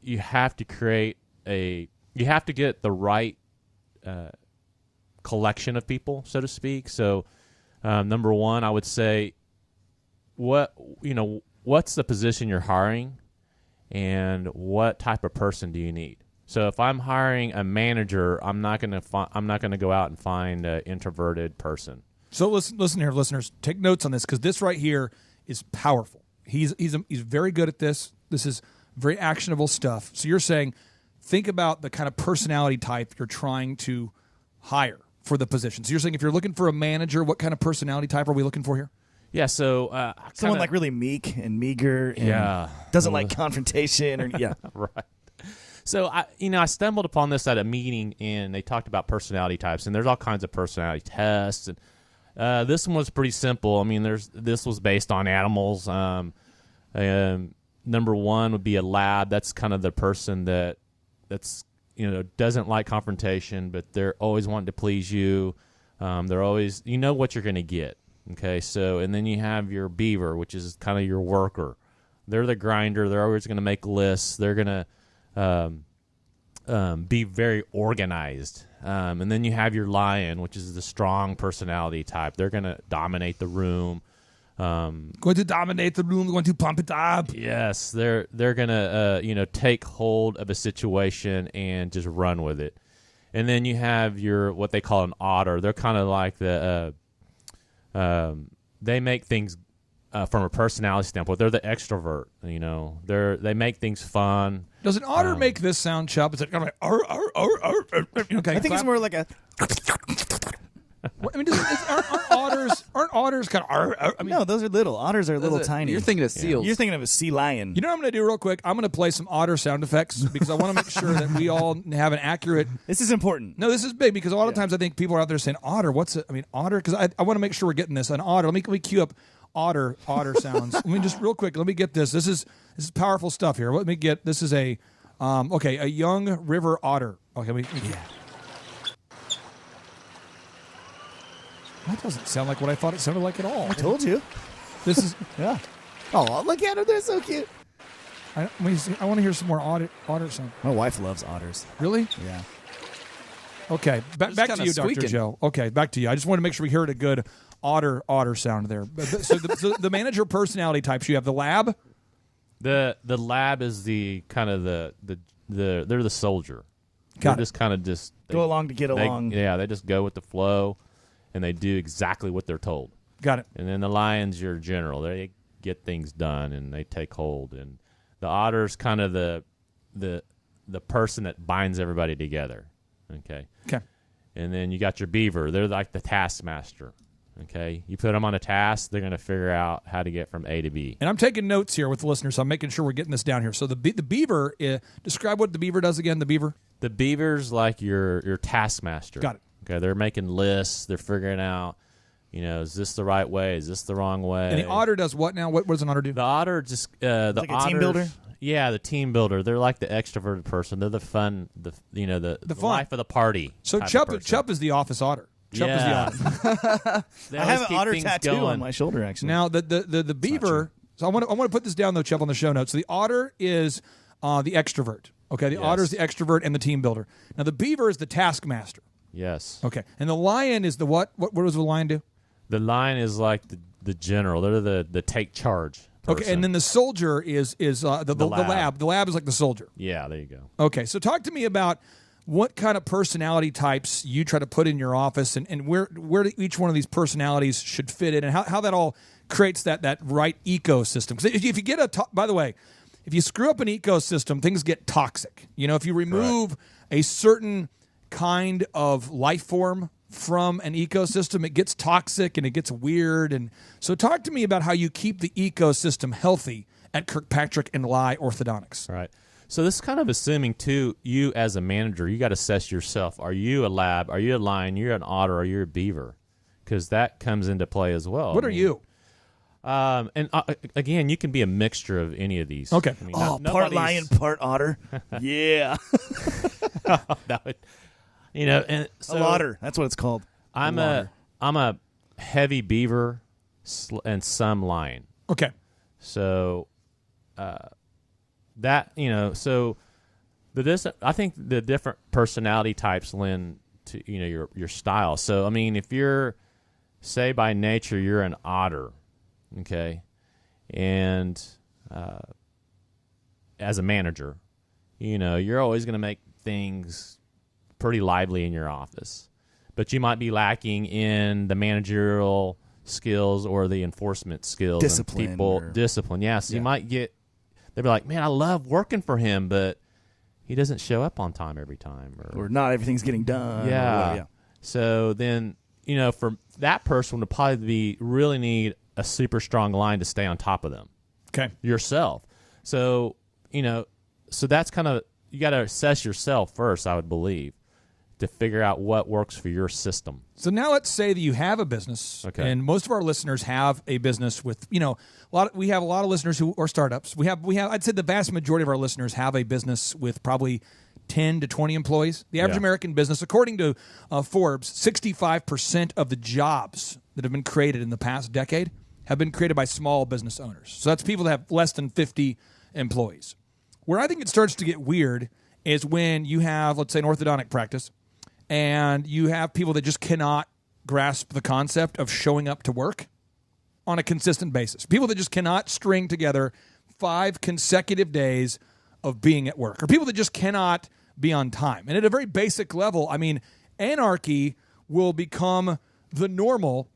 you have to get the right collection of people, so to speak. So number one, I would say what's the position you're hiring and what type of person do you need? So if I'm hiring a manager, I'm not going to go out and find an introverted person. So listen here, listeners, take notes on this, because this right here is powerful. He's very good at this. This is very actionable stuff. So you're saying, think about the kind of personality type you're trying to hire for the position. So you're saying if you're looking for a manager, what kind of personality type are we looking for here? Yeah, so someone like really meek and meager and doesn't like confrontation or right. So I stumbled upon this at a meeting, and they talked about personality types, and there's all kinds of personality tests, and this one was pretty simple. This was based on animals. Number one would be a lab. That's kind of the person that's doesn't like confrontation, but they're always wanting to please you. They're always, what you're going to get. Okay, so and then you have your beaver, which is kind of your worker. They're the grinder. They're always going to make lists. They're going to be very organized. And then you have your lion, which is the strong personality type. They're going to dominate the room. Going to dominate the room. Going to pump it up. Yes, they're going to take hold of a situation and just run with it. And then you have your what they call an otter. They're kind of like the they make things from a personality standpoint. They're the extrovert. They make things fun. Does an otter make this sound, Chubb? Is it kind of like arr, arr, arr, arr, arr? Okay, I think it's more like a. I mean, aren't otters kind of? Arr, arr? I mean, No, those are little. Otters are little tiny. You're thinking of seals. You're thinking of a sea lion. you know what I'm going to do real quick? I'm going to play some otter sound effects because I want to make sure that we all have an accurate. This is important. No, this is big because a lot of times I think people are out there saying otter. What's it? I mean, otter because I want to make sure we're getting this. An otter. Let me cue up otter sounds. Let me just real quick. Let me get this. This is powerful stuff here. Let me get. This is a a young river otter. Okay, that doesn't sound like what I thought it sounded like at all. I told you. This is. Yeah. Oh, look at them. They're so cute. I want to hear some more otter sound. My wife loves otters. Really? Yeah. Okay, back to kinda you, Dr. squeaking. Joe. Okay, back to you. I just want to make sure we heard a good otter sound there. So the manager personality types, you have the lab. The lab is the kind of they're the soldier. Got They're just kind of just Go along to get along. Yeah, they just go with the flow, and they do exactly what they're told. Got it. And then the lion's your general. They get things done and they take hold. And the otter's kind of the person that binds everybody together. Okay. Okay. And then you got your beaver. They're like the taskmaster. Okay. You put them on a task, they're going to figure out how to get from A to B. And I'm taking notes here with the listeners, so I'm making sure we're getting this down here. So the beaver, describe what the beaver does again, the beaver. The beaver's like your taskmaster. Got it. Okay. They're making lists. They're figuring out, is this the right way? Is this the wrong way? And the otter does what now? What does an otter do? The otter just like a team builder? Yeah, the team builder. They're like the extroverted person. They're the fun, the fun. life of the party. So type of Chubb person. is the office otter. Chubb is the Yeah. otter. They I always have an keep otter things tattoo going. on my shoulder, actually. Now the beaver. So I want to put this down though, Chubb, on the show notes. So the otter is the extrovert. Okay, the Yes. otter is the extrovert and the team builder. Now the beaver is the taskmaster. Yes. Okay, and the lion is the what? What does the lion do? The lion is like the general. They're the take charge. Okay, person. and then the soldier is the lab. lab. The lab is like the soldier. Yeah, there you go. Okay, so talk to me about what kind of personality types you try to put in your office and where each one of these personalities should fit in and how that all creates that right ecosystem. Because if you get by the way, if you screw up an ecosystem, things get toxic. If you remove a certain kind of life form from an ecosystem, it gets toxic and it gets weird. And so talk to me about how you keep the ecosystem healthy at Kirkpatrick and Lye Orthodontics. Right. So this is kind of assuming, too, you as a manager, you got to assess yourself. Are you a lab? Are you a lion? You're an otter? Are you a beaver? Because that comes into play as well. What are you? And again, you can be a mixture of any of these. Okay. I mean, part nobody's- lion, part otter. Yeah. that would, and so a otter. That's what it's called. I'm a heavy beaver and some lion. Okay. So so I think the different personality types lend to your style. So I mean, if you're, say by nature you're an otter, okay, and as a manager, you're always going to make things pretty lively in your office, but you might be lacking in the managerial skills or the enforcement skills. Discipline and people or- discipline. Yeah, so you might they'll be like, man, I love working for him, but he doesn't show up on time every time, Or not everything's getting done. or yeah. whatever, yeah. So then, for that person would probably really need a super strong line to stay on top of them Okay. yourself. So, so that's kind of, you got to assess yourself first, I would believe, to figure out what works for your system. So now let's say that you have a business, Okay. and most of our listeners have a business with, we have a lot of listeners who are startups. We have, I'd say the vast majority of our listeners have a business with probably 10 to 20 employees. The average Yeah. American business, according to Forbes, 65% of the jobs that have been created in the past decade have been created by small business owners. So that's people that have less than 50 employees. Where I think it starts to get weird is when you have, let's say, an orthodontic practice, and you have people that just cannot grasp the concept of showing up to work on a consistent basis. People that just cannot string together 5 consecutive days of being at work, or people that just cannot be on time. And at a very basic level, I mean, anarchy will become the normal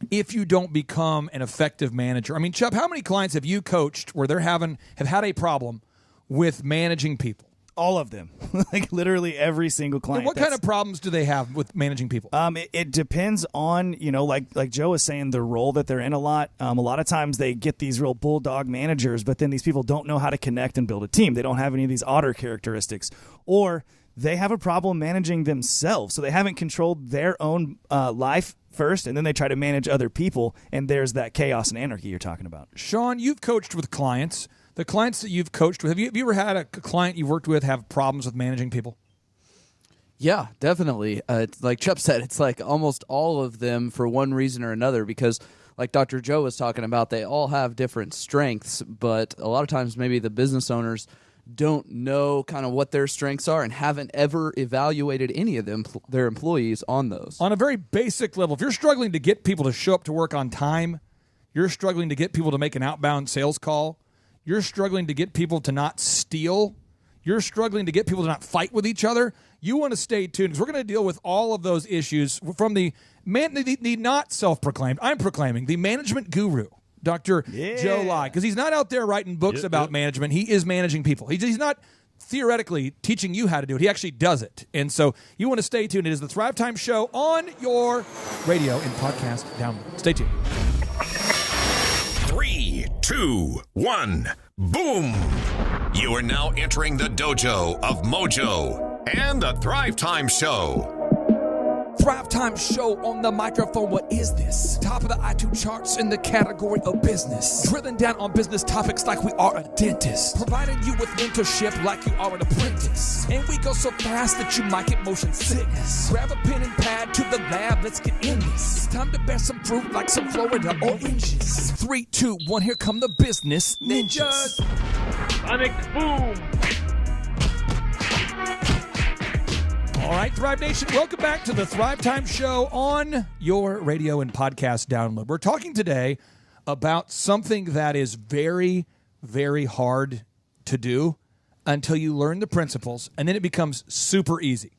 if you don't become an effective manager. I mean, Chubb, how many clients have you coached where have had a problem with managing people? All of them. Like literally every single client. And what kind of problems do they have with managing people? It depends on, like Joe was saying, the role that they're in a lot. A lot of times they get these real bulldog managers, but then these people don't know how to connect and build a team. They don't have any of these otter characteristics. Or they have a problem managing themselves. So they haven't controlled their own life first, and then they try to manage other people, and there's that chaos and anarchy you're talking about. Sean, you've coached with clients. The clients that you've coached with, have you ever had a client you've worked with have problems with managing people? Yeah, definitely. It's like Chubb said, it's like almost all of them for one reason or another, because like Dr. Joe was talking about, they all have different strengths, but a lot of times maybe the business owners don't know kind of what their strengths are and haven't ever evaluated any of them, their employees on those. On a very basic level, if you're struggling to get people to show up to work on time, you're struggling to get people to make an outbound sales call, you're struggling to get people to not steal, you're struggling to get people to not fight with each other, you want to stay tuned because we're going to deal with all of those issues from the not self-proclaimed, I'm proclaiming, the management guru, Dr. Joe Lai, because he's not out there writing books about management. He is managing people. He's not theoretically teaching you how to do it. He actually does it. And so you want to stay tuned. It is the Thrive Time Show on your radio and podcast download. Stay tuned. 3, 2, 1, boom! You are now entering the dojo of Mojo and the Thrive Time Show. Thrive Time Show on the microphone. What is this? Top of the iTunes charts in the category of business. Drilling down on business topics like we are a dentist. Providing you with mentorship like you are an apprentice. And we go so fast that you might get motion sickness. Grab a pen and pad to the lab. Let's get in this. It's time to bear some fruit like some Florida oranges. 3, 2, 1. Here come the business ninjas. Sonic Boom! All right, Thrive Nation, welcome back to the Thrive Time Show on your radio and podcast download. We're talking today about something that is very, very hard to do until you learn the principles, and then it becomes super easy.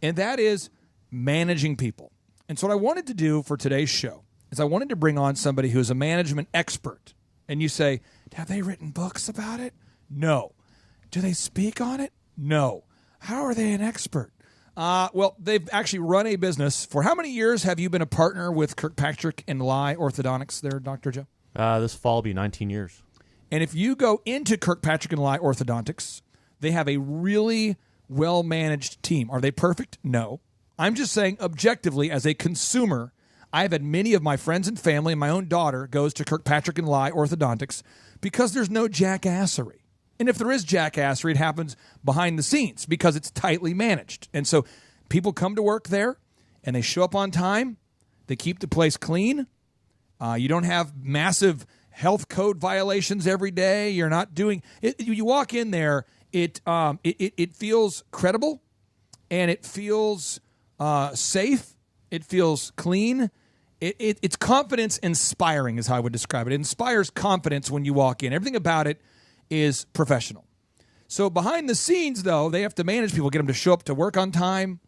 And that is managing people. And so what I wanted to do for today's show is I wanted to bring on somebody who's a management expert. And you say, have they written books about it? No. Do they speak on it? No. How are they an expert? Well, they've actually run a business. For how many years have you been a partner with Kirkpatrick and Lai Orthodontics there, Dr. Joe? This fall will be 19 years. And if you go into Kirkpatrick and Lai Orthodontics, they have a really well-managed team. Are they perfect? No. I'm just saying objectively, as a consumer, I've had many of my friends and family, and my own daughter goes to Kirkpatrick and Lai Orthodontics because there's no jackassery. And if there is jackassery, it happens behind the scenes because it's tightly managed. And so people come to work there, and they show up on time. They keep the place clean. You don't have massive health code violations every day. You're not doing it. You walk in there, it feels credible, and it feels safe. It feels clean. It's confidence inspiring is how I would describe it. It inspires confidence when you walk in. Everything about it is professional. So behind the scenes, though, they have to manage people, get them to show up to work on time,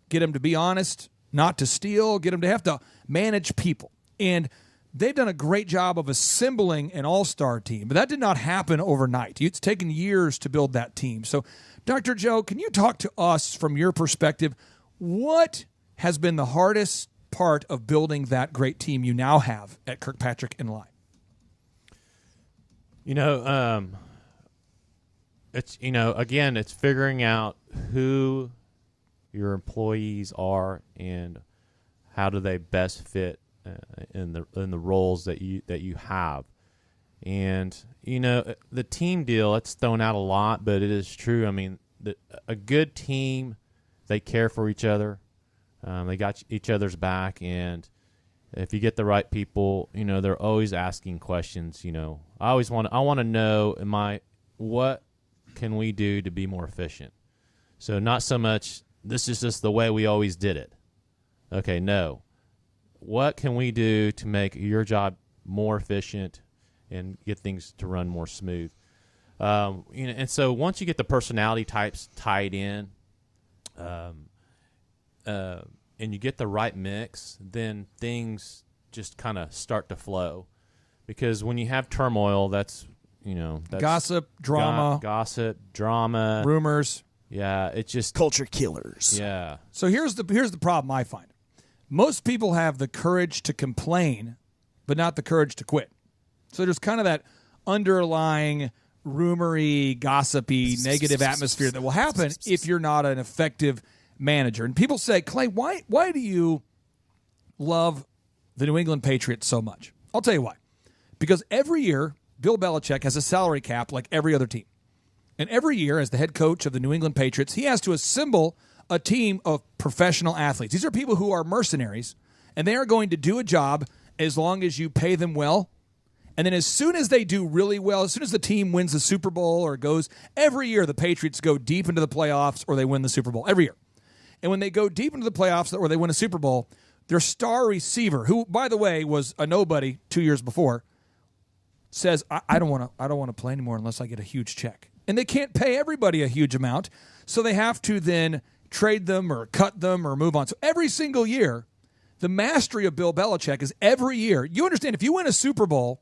get them to be honest, not to steal, get them to have to manage people. And they've done a great job of assembling an all-star team, but that did not happen overnight. It's taken years to build that team. So, Dr. Joe, can you talk to us from your perspective? What has been the hardest part of building that great team you now have at Kirkpatrick and Lai? It's figuring out who your employees are and how do they best fit in the roles that you have. And the team deal, it's thrown out a lot, but it is true. I mean, a good team, they care for each other. They got each other's back, and if you get the right people, they're always asking questions. I want to know, what can we do to be more efficient? So not so much, this is just the way we always did it. Okay, no. What can we do to make your job more efficient and get things to run more smooth? And so once you get the personality types tied in, and you get the right mix, then things just kind of start to flow. Because when you have turmoil, that's gossip, drama, rumors. Yeah, it's just culture killers. Yeah. So here's the problem I find. Most people have the courage to complain, but not the courage to quit. So there's kind of that underlying rumory, gossipy, negative atmosphere that will happen if you're not an effective manager. And people say, Clay, why do you love the New England Patriots so much? I'll tell you why. Because every year, Bill Belichick has a salary cap like every other team. And every year, as the head coach of the New England Patriots, he has to assemble a team of professional athletes. These are people who are mercenaries, and they are going to do a job as long as you pay them well. And then as soon as they do really well, as soon as the team wins the Super Bowl or goes, every year the Patriots go deep into the playoffs or they win the Super Bowl. Every year. And when they go deep into the playoffs or they win a Super Bowl, their star receiver, who, by the way, was a nobody 2 years before, says, I don't want to play anymore unless I get a huge check. And they can't pay everybody a huge amount, so they have to then trade them or cut them or move on. So every single year, the mastery of Bill Belichick is every year. You understand, if you win a Super Bowl,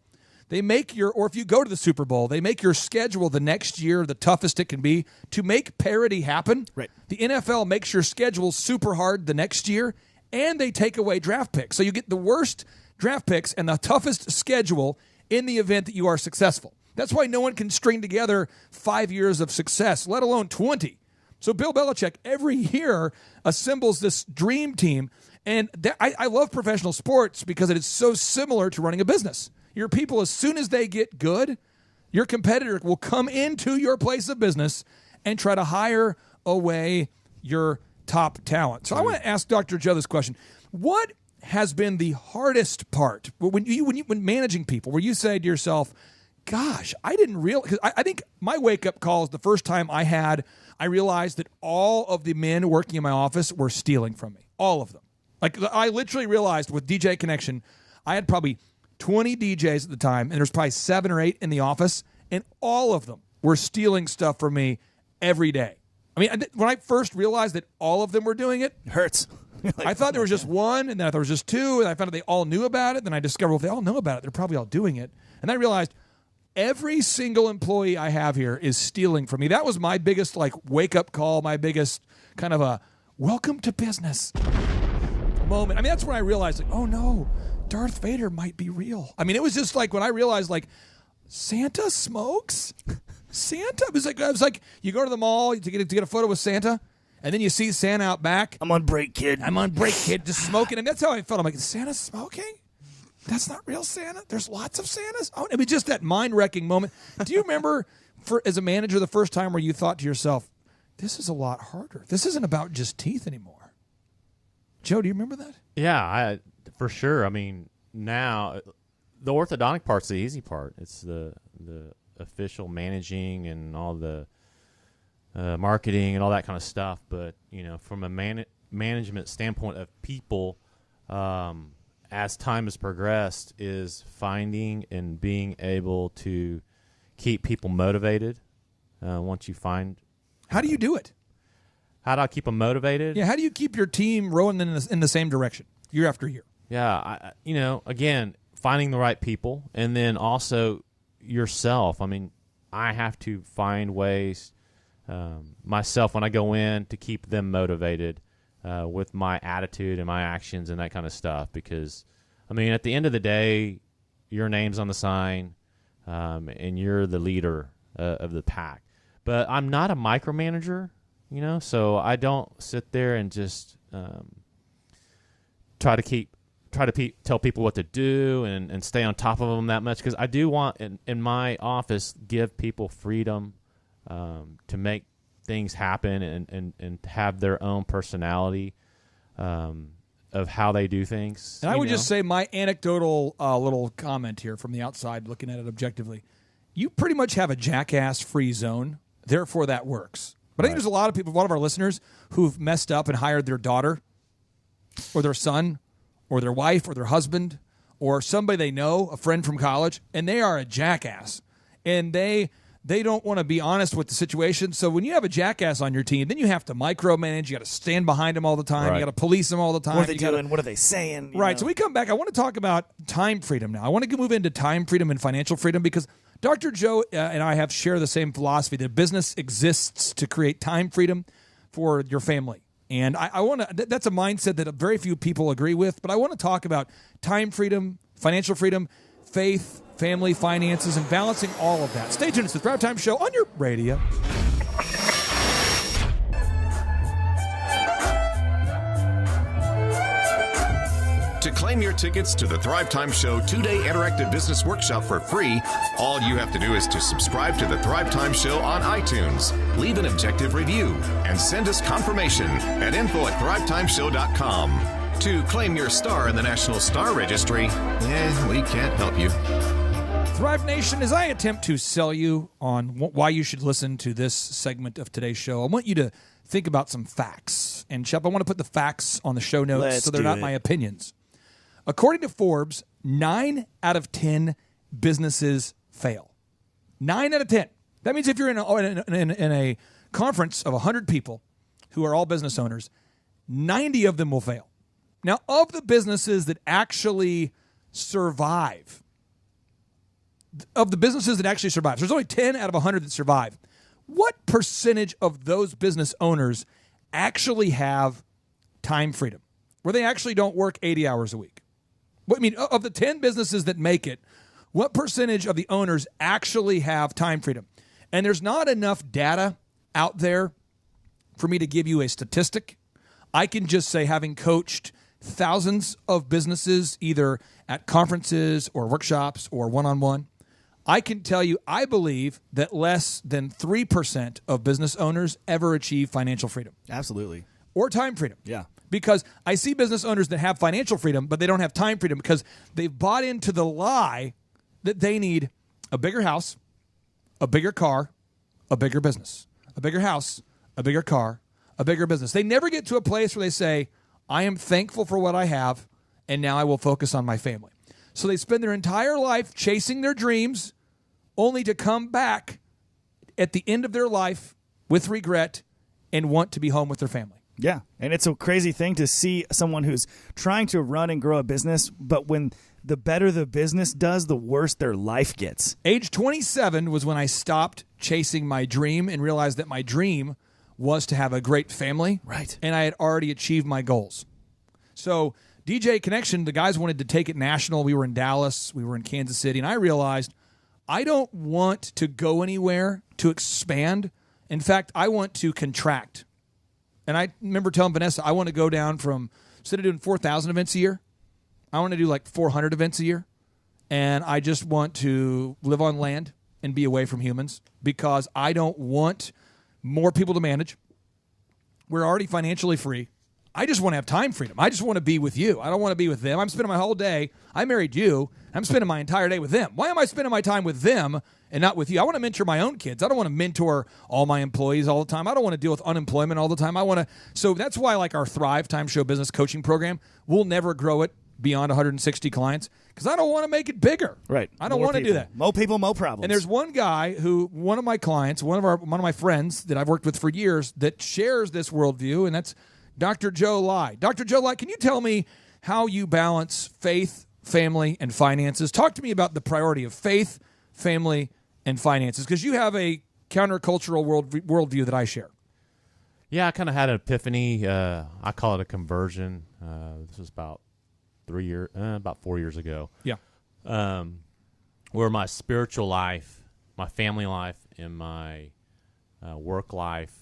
they make or if you go to the Super Bowl, they make your schedule the next year the toughest it can be to make parity happen. Right. The NFL makes your schedule super hard the next year, and they take away draft picks. So you get the worst draft picks and the toughest schedule in the event that you are successful. That's why no one can string together 5 years of success, let alone 20. So Bill Belichick every year assembles this dream team. And I love professional sports because it is so similar to running a business. Your people, as soon as they get good, your competitor will come into your place of business and try to hire away your top talent. So I want to ask Dr. Joe this question. What has been the hardest part when managing people, where you say to yourself, gosh, I didn't realize, because I think my wake-up call is the first time I realized that all of the men working in my office were stealing from me. All of them. Like, I literally realized with DJ Connection, I had probably 20 DJs at the time, and there was probably 7 or 8 in the office, and all of them were stealing stuff from me every day. I mean, when I first realized that all of them were doing it, hurts. I thought there was just one, and then there was just 2, and I found out they all knew about it. Then I discovered, well, if they all know about it, they're probably all doing it. And then I realized every single employee I have here is stealing from me. That was my biggest wake-up call, my biggest kind of a welcome to business moment. I mean, that's when I realized, oh no, Darth Vader might be real. I mean, it was just when I realized, Santa smokes? Santa? It was like you go to the mall to get a photo with Santa, and then you see Santa out back. I'm on break, kid. Just smoking. And that's how I felt. I'm like, is Santa smoking? That's not real Santa. There's lots of Santas. Oh, I mean, just that mind-wrecking moment. Do you remember, as a manager, the first time where you thought to yourself, this is a lot harder. This isn't about just teeth anymore. Joe, do you remember that? Yeah, for sure. I mean, now the orthodontic part's the easy part. It's the official managing and all the marketing and all that kind of stuff. But, from a management standpoint of people, as time has progressed, is finding and being able to keep people motivated. Once you find, how do you do it? How do I keep them motivated? Yeah, how do you keep your team rowing in the same direction year after year? Yeah, again, finding the right people, and then also yourself. I mean, I have to find ways myself when I go in to keep them motivated. With my attitude and my actions and that kind of stuff, because, I mean, at the end of the day, your name's on the sign, and you're the leader of the pack. But I'm not a micromanager, so I don't sit there and just try to tell people what to do and stay on top of them that much, because I do want in my office give people freedom to make things happen and have their own personality. of how they do things. And I would just say my anecdotal little comment here from the outside, looking at it objectively. You pretty much have a jackass-free zone, therefore that works. But I think there's a lot of people, a lot of our listeners, who've messed up and hired their daughter or their son or their wife or their husband or somebody they know, a friend from college, and they are a jackass. And they don't want to be honest with the situation. So when you have a jackass on your team, then you have to micromanage. You got to stand behind them all the time. Right. You got to police them all the time. What are they You gotta- doing? What are they saying? You Right. know? So we come back. I want to talk about time freedom now. I want to move into time freedom and financial freedom because Dr. Joe and I share the same philosophy that business exists to create time freedom for your family. And I want to, that's a mindset that very few people agree with, but I want to talk about time freedom, financial freedom, faith, family, finances, and balancing all of that. Stay tuned. It's the Thrive Time Show on your radio. To claim your tickets to the Thrive Time Show 2-day interactive business workshop for free, all you have to do is to subscribe to the Thrive Time Show on iTunes, leave an objective review, and send us confirmation at info@thrivetimeshow.com. To claim your star in the National Star Registry, we can't help you. Thrive Nation, as I attempt to sell you on why you should listen to this segment of today's show, I want you to think about some facts. And, Shep, I want to put the facts on the show notes Let's so they're do not it. my opinions. According to Forbes, 9 out of 10 businesses fail. 9 out of 10. That means if you're in a conference of 100 people who are all business owners, 90 of them will fail. Now, of the businesses that actually survive, there's only 10 out of 100 that survive. What percentage of those business owners actually have time freedom, where they actually don't work 80 hours a week? I mean, of the 10 businesses that make it, what percentage of the owners actually have time freedom? And there's not enough data out there for me to give you a statistic. I can just say, having coached thousands of businesses, either at conferences or workshops or one-on-one, I can tell you, I believe that less than 3% of business owners ever achieve financial freedom Absolutely. or time freedom. Yeah. Because I see business owners that have financial freedom, but they don't have time freedom because they've bought into the lie that they need a bigger house, a bigger car, a bigger business. A bigger house, a bigger car, a bigger business. They never get to a place where they say, I am thankful for what I have, and now I will focus on my family. So they spend their entire life chasing their dreams only to come back at the end of their life with regret and want to be home with their family. Yeah, and it's a crazy thing to see someone who's trying to run and grow a business, but when the better the business does, the worse their life gets. Age 27 was when I stopped chasing my dream and realized that my dream was to have a great family. Right. And I had already achieved my goals. So DJ Connection, the guys wanted to take it national. We were in Dallas, we were in Kansas City, and I realized I don't want to go anywhere to expand. In fact, I want to contract. And I remember telling Vanessa, I want to go down from, instead of doing 4,000 events a year, I want to do like 400 events a year. And I just want to live on land and be away from humans because I don't want more people to manage. We're already financially free. I just want to have time freedom. I just want to be with you. I don't want to be with them. I'm spending my whole day. I married you. I'm spending my entire day with them. Why am I spending my time with them and not with you? I want to mentor my own kids. I don't want to mentor all my employees all the time. I don't want to deal with unemployment all the time. So that's why, like, our Thrive Time Show business coaching program, we'll never grow it beyond 160 clients because I don't want to make it bigger. Right. I don't More want to do people. that. More people, more problems. And there's one guy who, one of my clients, one of my friends that I've worked with for years that shares this worldview, and that's Dr. Joe Lai. Dr. Joe Lai, can you tell me how you balance faith, family, and finances? Talk to me about the priority of faith, family, and finances, because you have a countercultural worldview that I share. Yeah, I kind of had an epiphany. I call it a conversion. This was about 4 years ago. Yeah. Where my spiritual life, my family life, and my work life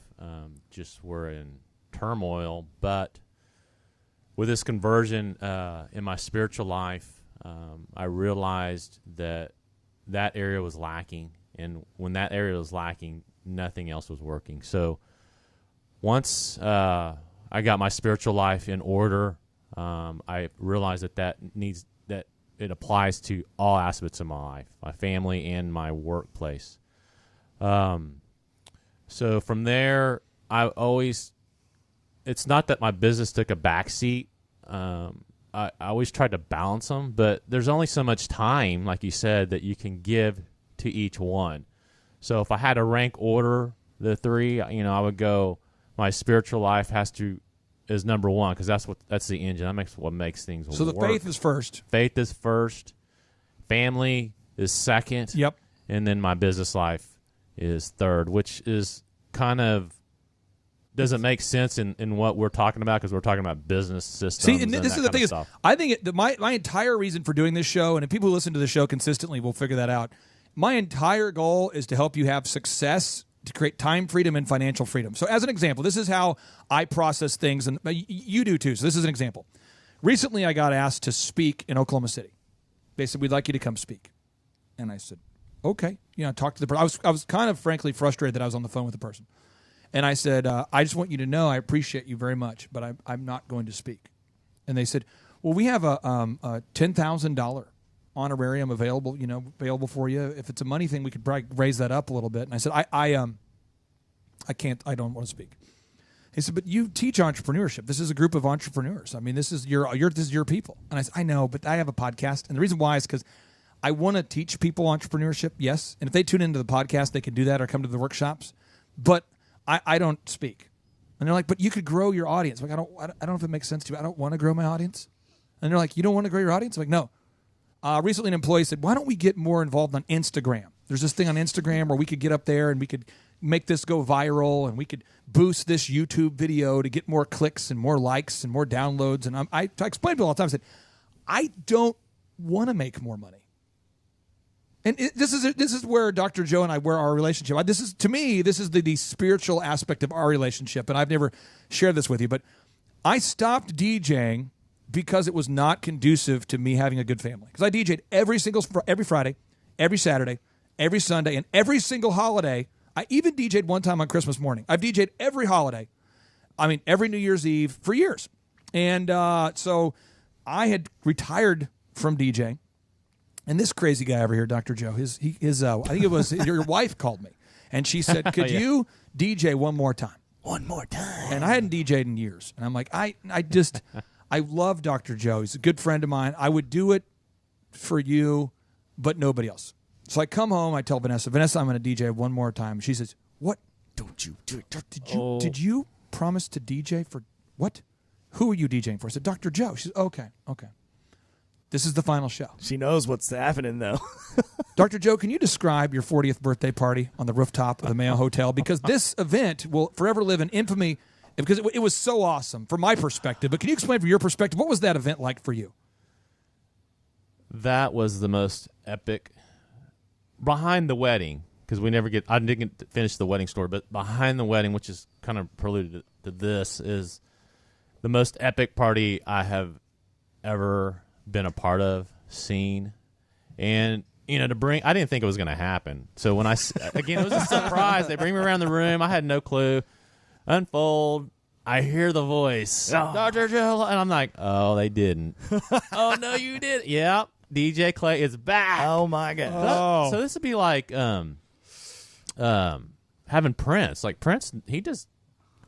just were in turmoil. But with this conversion in my spiritual life, I realized that area was lacking. And when that area was lacking, nothing else was working. So once I got my spiritual life in order, I realize that it applies to all aspects of my life, my family and my workplace. So from there, it's not that my business took a backseat. I always tried to balance them, but there's only so much time, like you said, that you can give to each one. So if I had to rank order the three, I would go, my spiritual life is number one, because that's the engine. That's what makes things work. So the faith is first. Faith is first. Family is second. Yep. And then my business life is third, which is kind of doesn't make sense in what we're talking about, because we're talking about business systems. See, and this is the thing is, I think my entire reason for doing this show, and if people who listen to the show consistently will figure that out, my entire goal is to help you have success, to create time freedom and financial freedom. So as an example, this is how I process things, and you do too. So this is an example. Recently, I got asked to speak in Oklahoma City. They said, we'd like you to come speak. And I said, okay. Talk to the person. I was kind of frankly frustrated that I was on the phone with the person. And I said, I just want you to know I appreciate you very much, but I'm not going to speak. And they said, well, we have a $10,000 honorarium available for you. If it's a money thing, we could probably raise that up a little bit. And I said, I can't. I don't want to speak. He said, but you teach entrepreneurship. This is a group of entrepreneurs. I mean, this is your people. And I said, I know, but I have a podcast, and the reason why is because I want to teach people entrepreneurship. Yes, and if they tune into the podcast, they can do that or come to the workshops. But I don't speak. And they're like, but you could grow your audience. I'm like, I don't know if it makes sense to you. I don't want to grow my audience. And they're like, you don't want to grow your audience? I'm like, no. Recently, an employee said, why don't we get more involved on Instagram? There's this thing on Instagram where we could get up there and we could make this go viral, and we could boost this YouTube video to get more clicks and more likes and more downloads. And I explained to people all the time, I said, I don't want to make more money. And this is where Dr. Joe and I, where our relationship, to me, this is the spiritual aspect of our relationship. And I've never shared this with you, but I stopped DJing because it was not conducive to me having a good family. Because I DJ'd every Friday, every Saturday, every Sunday, and every single holiday. I even DJ'd one time on Christmas morning. I've DJ'd every holiday. I mean, every New Year's Eve for years. And so I had retired from DJing. And this crazy guy over here, Dr. Joe, I think it was your wife called me. And she said, could you DJ one more time? One more time. And I hadn't DJ'd in years. And I'm like, I love Dr. Joe. He's a good friend of mine. I would do it for you, but nobody else. So I come home, I tell Vanessa, I'm going to DJ one more time. She says, what? Don't you do it. Did you promise to DJ for what? Who are you DJing for? I said, Dr. Joe. She said, okay. This is the final show. She knows what's happening, though. Dr. Joe, can you describe your 40th birthday party on the rooftop of the Mayo Hotel? Because this event will forever live in infamy, because it was so awesome from my perspective. But can you explain from your perspective, what was that event like for you? That was the most epic. Behind the wedding, because I didn't get to finish the wedding story, but behind the wedding, which is kind of prelude to this, is the most epic party I have ever been a part of, seen. And, I didn't think it was going to happen. So when it was a surprise. They bring me around the room. I had no clue. Unfold. I hear the voice. Dr. Joe. And I'm like, oh, they didn't. Oh, no, you did. Yep. DJ Clay is back. Oh, my God. So this would be like having Prince. Like Prince, he just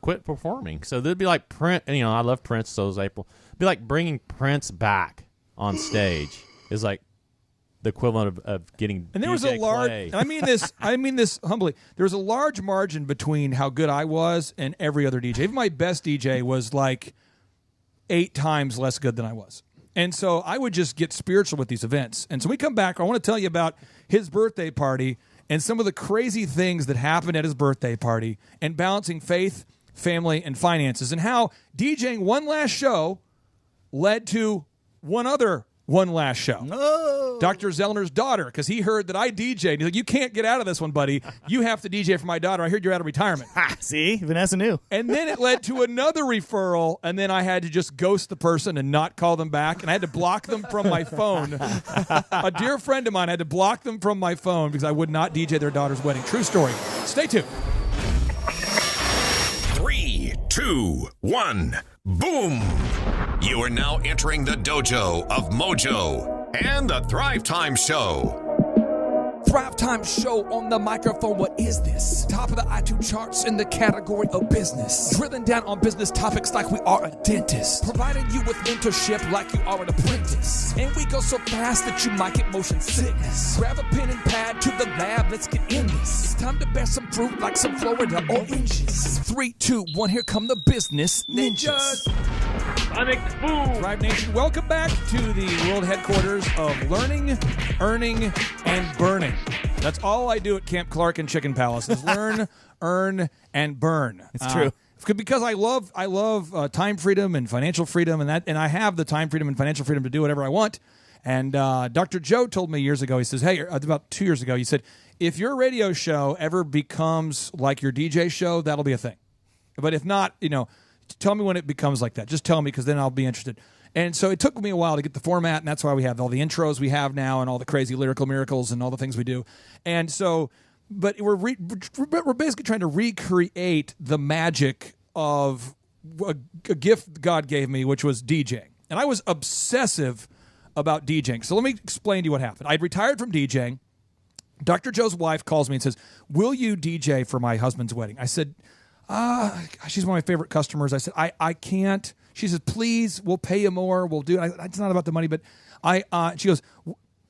quit performing. So there'd be like Prince. I love Prince, so is April. It'd be like bringing Prince back on stage is like the equivalent of getting. And there was a large. Clay. I mean this humbly. There was a large margin between how good I was and every other DJ. Even my best DJ was like 8 times less good than I was. And so I would just get spiritual with these events. And so we come back. I want to tell you about his birthday party and some of the crazy things that happened at his birthday party, and balancing faith, family, and finances, and how DJing one last show led to one last show. Oh. Dr. Zellner's daughter, because he heard that I DJ'd. He's like, you can't get out of this one, buddy. You have to DJ for my daughter. I heard you're out of retirement. See? Vanessa knew. And then it led to another referral, and then I had to just ghost the person and not call them back, and I had to block them from my phone. A dear friend of mine had to block them from my phone because I would not DJ their daughter's wedding. True story. Stay tuned. 3, 2, 1, boom! You are now entering the dojo of Mojo and the Thrive Time Show. Thrive Time Show on the microphone. What is this? Top of the iTunes charts in the category of business. Drilling down on business topics like we are a dentist. Providing you with mentorship like you are an apprentice. And we go so fast that you might get motion sickness. Grab a pen and pad to the lab. Let's get in this. It's time to bear some fruit like some Florida oranges. 3, 2, 1. Here come the business ninjas. Sonic Boom. Thrive Nation, welcome back to the world headquarters of learning, earning, and burning. That's all I do at Camp Clark and Chicken Palace is learn, earn, and burn. It's true. Because I love time freedom and financial freedom, and I have the time freedom and financial freedom to do whatever I want. And Dr. Joe told me years ago, he says, hey, about 2 years ago, he said, if your radio show ever becomes like your DJ show, that'll be a thing. But if not, tell me when it becomes like that. Just tell me, because then I'll be interested. And so it took me a while to get the format, and that's why we have all the intros we have now and all the crazy lyrical miracles and all the things we do. And so, but we're basically trying to recreate the magic of a gift God gave me, which was DJing. And I was obsessive about DJing. So let me explain to you what happened. I'd retired from DJing. Dr. Joe's wife calls me and says, will you DJ for my husband's wedding? I said, she's one of my favorite customers. I said, I can't. She says, please, we'll pay you more. We'll do it. It's not about the money, but she goes,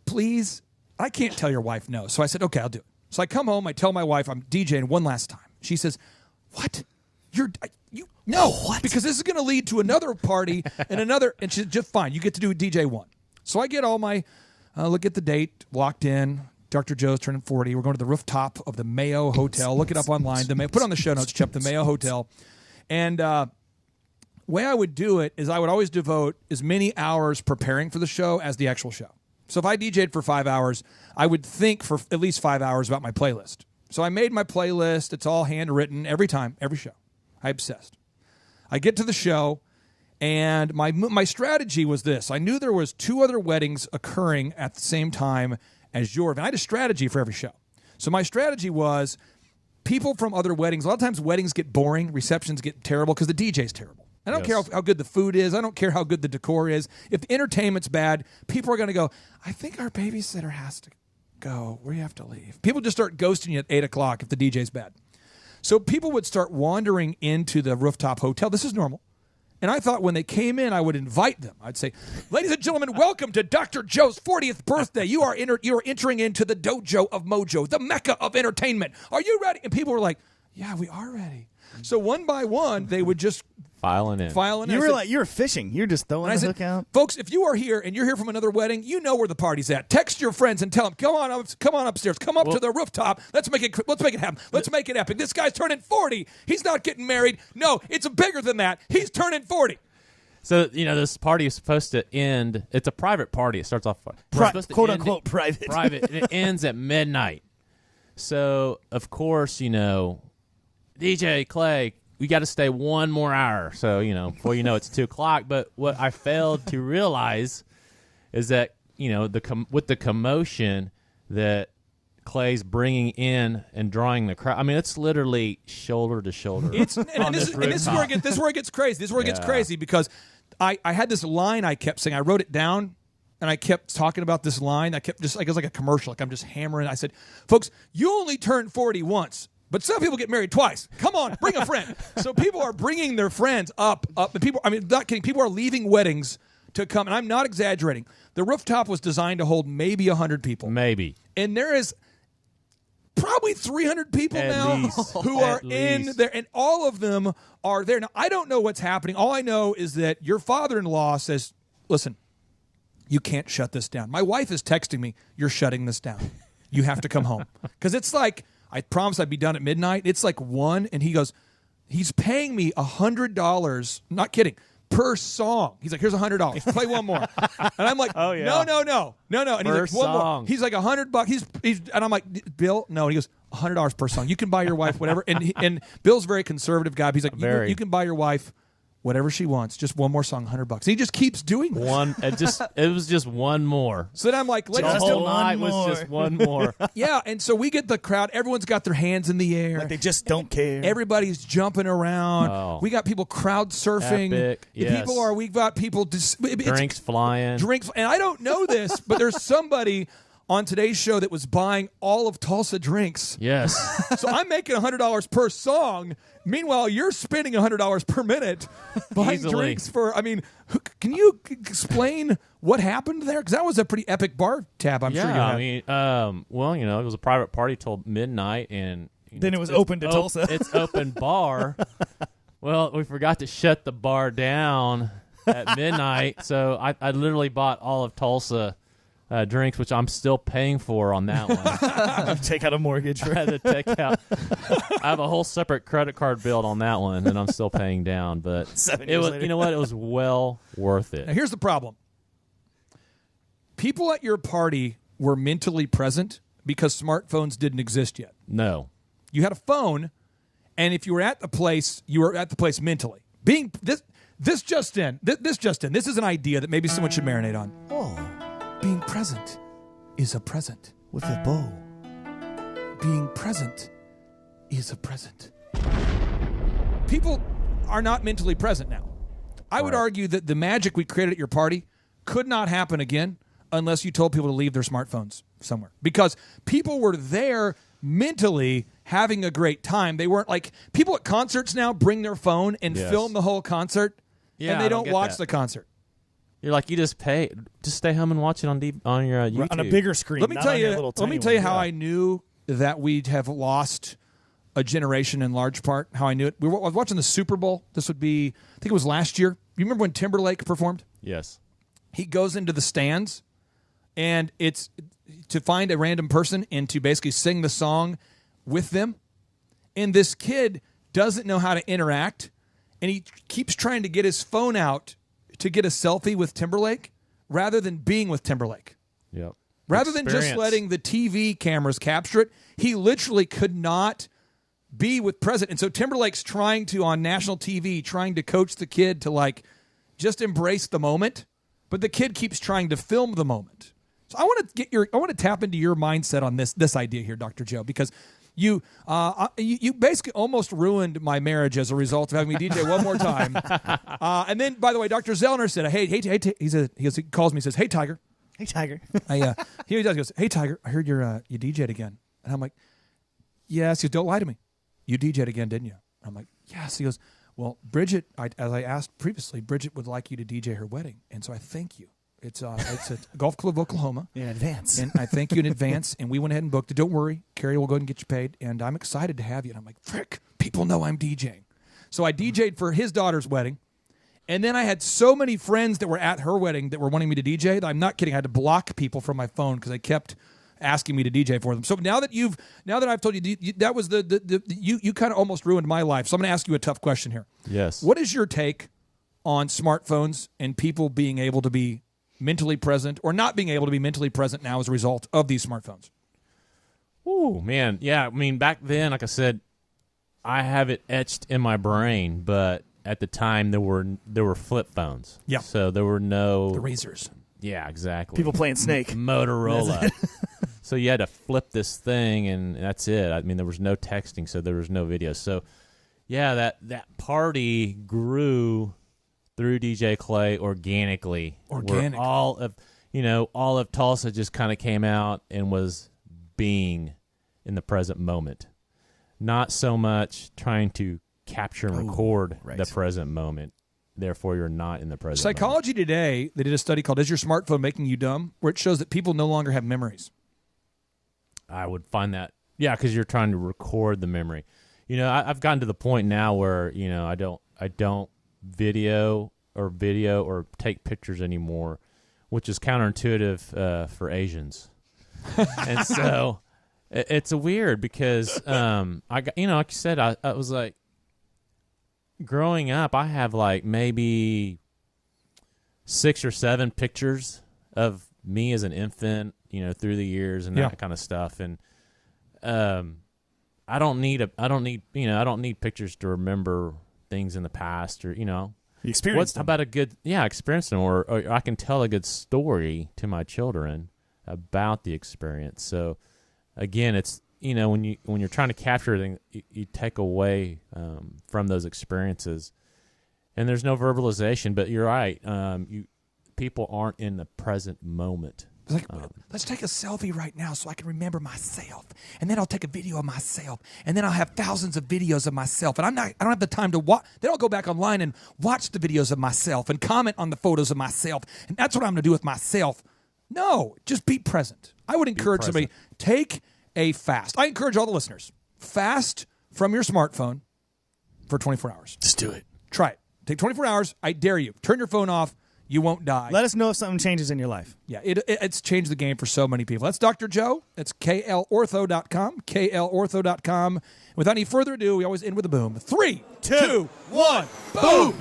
please, I can't tell your wife no. So I said, okay, I'll do it. So I come home, I tell my wife I'm DJing one last time. She says, what? No, what? Because this is going to lead to another party and another, and she's just fine. You get to do DJ one. So I get all my, look at the date, locked in. Dr. Joe's turning 40. We're going to the rooftop of the Mayo Hotel. Look it up online. Put on the show notes, Chip, the Mayo Hotel. And way I would do it is I would always devote as many hours preparing for the show as the actual show. So if I DJ'd for 5 hours, I would think for at least 5 hours about my playlist. So I made my playlist. It's all handwritten every time, every show. I obsessed. I get to the show, and my strategy was this. I knew there was 2 other weddings occurring at the same time as yours. And I had a strategy for every show. So my strategy was people from other weddings. A lot of times weddings get boring, receptions get terrible because the DJ's terrible. I don't care how good the food is. I don't care how good the decor is. If the entertainment's bad, people are going to go, I think our babysitter has to go. We have to leave. People just start ghosting you at 8 o'clock if the DJ's bad. So people would start wandering into the rooftop hotel. This is normal. And I thought when they came in, I would invite them. I'd say, ladies and gentlemen, welcome to Dr. Joe's 40th birthday. You are entering into the dojo of Mojo, the mecca of entertainment. Are you ready? And people were like, yeah, we are ready. So one by one, they would just filing in. You were fishing. You're just throwing the hook out. Folks, if you are here and you're here from another wedding, you know where the party's at. Text your friends and tell them, come on upstairs. Come up to the rooftop. Let's make it happen. Let's make it epic. This guy's turning 40. He's not getting married. No, it's bigger than that. He's turning 40. So, this party is supposed to end. It's a private party. It starts off quote unquote private. Private. And it ends at midnight. So, of course, DJ Clay, we got to stay one more hour. So, before you know it's 2 o'clock. But what I failed to realize is that, with the commotion that Clay's bringing in and drawing the crowd. I mean, it's literally shoulder to shoulder. This is where it gets crazy. This is where it gets crazy because I had this line I kept saying. I wrote it down, and I kept talking about this line. I kept just like it was like a commercial. Like I'm just hammering. I said, folks, you only turn 40 once. But some people get married twice. Come on, bring a friend. So people are bringing their friends up. And not kidding. People are leaving weddings to come. And I'm not exaggerating. The rooftop was designed to hold maybe 100 people. Maybe. And there is probably 300 people who are in there. And all of them are there. Now, I don't know what's happening. All I know is that your father-in-law says, listen, you can't shut this down. My wife is texting me, you're shutting this down. You have to come home. Because it's like, I promised I'd be done at midnight. It's like 1, and he goes, he's paying me $100, not kidding, per song. He's like, here's $100. Play one more. And I'm like, no. And he's like, one more. He's like $100. And I'm like, Bill, no. And he goes, $100 per song. You can buy your wife whatever. And Bill's a very conservative guy. But he's like, you can buy your wife whatever she wants. Just one more song, $100. And he just keeps doing this. It was just one more. So then I'm like, let's The just whole do night was just one more. Yeah, and so we get the crowd. Everyone's got their hands in the air. Like they just don't care. Everybody's jumping around. Oh. We got people crowd surfing. Epic, yes. We've got people Drinks flying. Drinks, and I don't know this, but there's somebody on today's show that was buying all of Tulsa drinks. Yes. So I'm making $100 per song. Meanwhile, you're spending $100 per minute buying Easily. drinks for. I mean, can you explain what happened there? Because that was a pretty epic bar tab. I'm sure you had. I mean, well, you know, it was a private party till midnight, and Then it was open to Tulsa. It's open bar. Well, we forgot to shut the bar down at midnight, so I literally bought all of Tulsa drinks, which I'm still paying for on that one. Take out a mortgage. I had to take out. I have a whole separate credit card bill on that one, and I'm still paying down. But 7 it years was, later. you know what? It was well worth it. Now, here's the problem. People at your party were mentally present because smartphones didn't exist yet. No. You had a phone, and if you were at the place, you were at the place mentally. Being this just in. This is an idea that maybe someone should marinate on. Oh, Being present is a present. with a bow. Being present is a present. People are not mentally present now. I would argue that the magic we created at your party could not happen again unless you told people to leave their smartphones somewhere. Because people were there mentally having a great time. They weren't like people at concerts now bring their phone and Yes. film the whole concert, Yeah, and they I don't don't get watch that. the concert. You're like, you just stay home and watch it on your YouTube. On a bigger screen. Let me not tell on your you. little Let me tiny tell you one. how Yeah. I knew that we'd have lost a generation in large part. How I knew it. I was watching the Super Bowl. This would be, I think it was last year. You remember when Timberlake performed? Yes. He goes into the stands, and it's to find a random person and to basically sing the song with them. And this kid doesn't know how to interact, and he keeps trying to get his phone out to get a selfie with Timberlake rather than being with Timberlake. Yep. Rather than just Experience. letting the TV cameras capture it, he literally could not be with present. And so Timberlake's trying to, on national TV, trying to coach the kid to like just embrace the moment, but the kid keeps trying to film the moment. So I want to tap into your mindset on this idea here, Dr. Joe, because you basically almost ruined my marriage as a result of having me DJ one more time. And then, by the way, Dr. Zellner said, "Hey, he calls me, and says, 'Hey, Tiger.'" Hey, Tiger. He goes, "Hey, Tiger, I heard you DJ'd again." And I'm like, "Yes." He goes, "Don't lie to me. You DJ'd again, didn't you?" And I'm like, "Yes." He goes, "Well, Bridget, as I asked previously, Bridget would like you to DJ her wedding, and so I thank you. It's at Golf Club Oklahoma, In advance. and I thank you in advance, and we went ahead and booked it. Don't worry, Carrie will go ahead and get you paid, and I'm excited to have you." And I'm like, "Frick, people know I'm DJing." So I DJ'd for his daughter's wedding. And then I had so many friends that were at her wedding that were wanting me to DJ that I'm not kidding. I had to block people from my phone because they kept asking me to DJ for them. So now that I've told you, that was you kind of almost ruined my life. So I'm going to ask you a tough question here. Yes. What is your take on smartphones and people being able to be mentally present or not being able to be mentally present now as a result of these smartphones? Ooh, man. Yeah, I mean, back then, like I said, I have it etched in my brain, but at the time there were flip phones. Yeah. So there were no The razors. Yeah, exactly. People playing Snake. Motorola. So you had to flip this thing, and that's it. I mean, there was no texting, so there was no video. So, yeah, that party grew through DJ Clay organically. Organic. Where all of Tulsa just kind of came out and was being in the present moment. Not so much trying to capture and record the present moment. Therefore, you're not in the present moment. Psychology Today, they did a study called "Is Your Smartphone Making You Dumb?" where it shows that people no longer have memories. I would find that, yeah, because you're trying to record the memory. You know, I've gotten to the point now where I don't video or take pictures anymore, which is counterintuitive for Asians, and so it's a weird because I got like you said, I was like growing up, I have like maybe 6 or 7 pictures of me as an infant, through the years and that kind of stuff. And I don't need pictures to remember things in the past or, You experienced How about a good, experience them, or I can tell a good story to my children about the experience. So, again, it's, when you're trying to capture everything, you take away from those experiences, and there's no verbalization. But you're right, people aren't in the present moment. It's like, let's take a selfie right now so I can remember myself. And then I'll take a video of myself. And then I'll have thousands of videos of myself. And I don't have the time to watch. Then I'll go back online and watch the videos of myself and comment on the photos of myself. And that's what I'm going to do with myself. No, just be present. I would encourage somebody, take a fast. I encourage all the listeners, fast from your smartphone for 24 hours. Just do it. Try it. Take 24 hours. I dare you. Turn your phone off. You won't die. Let us know if something changes in your life. Yeah, it's changed the game for so many people. That's Dr. Joe. That's klortho.com, klortho.com. Without any further ado, we always end with a boom. 3, 2, 1, boom!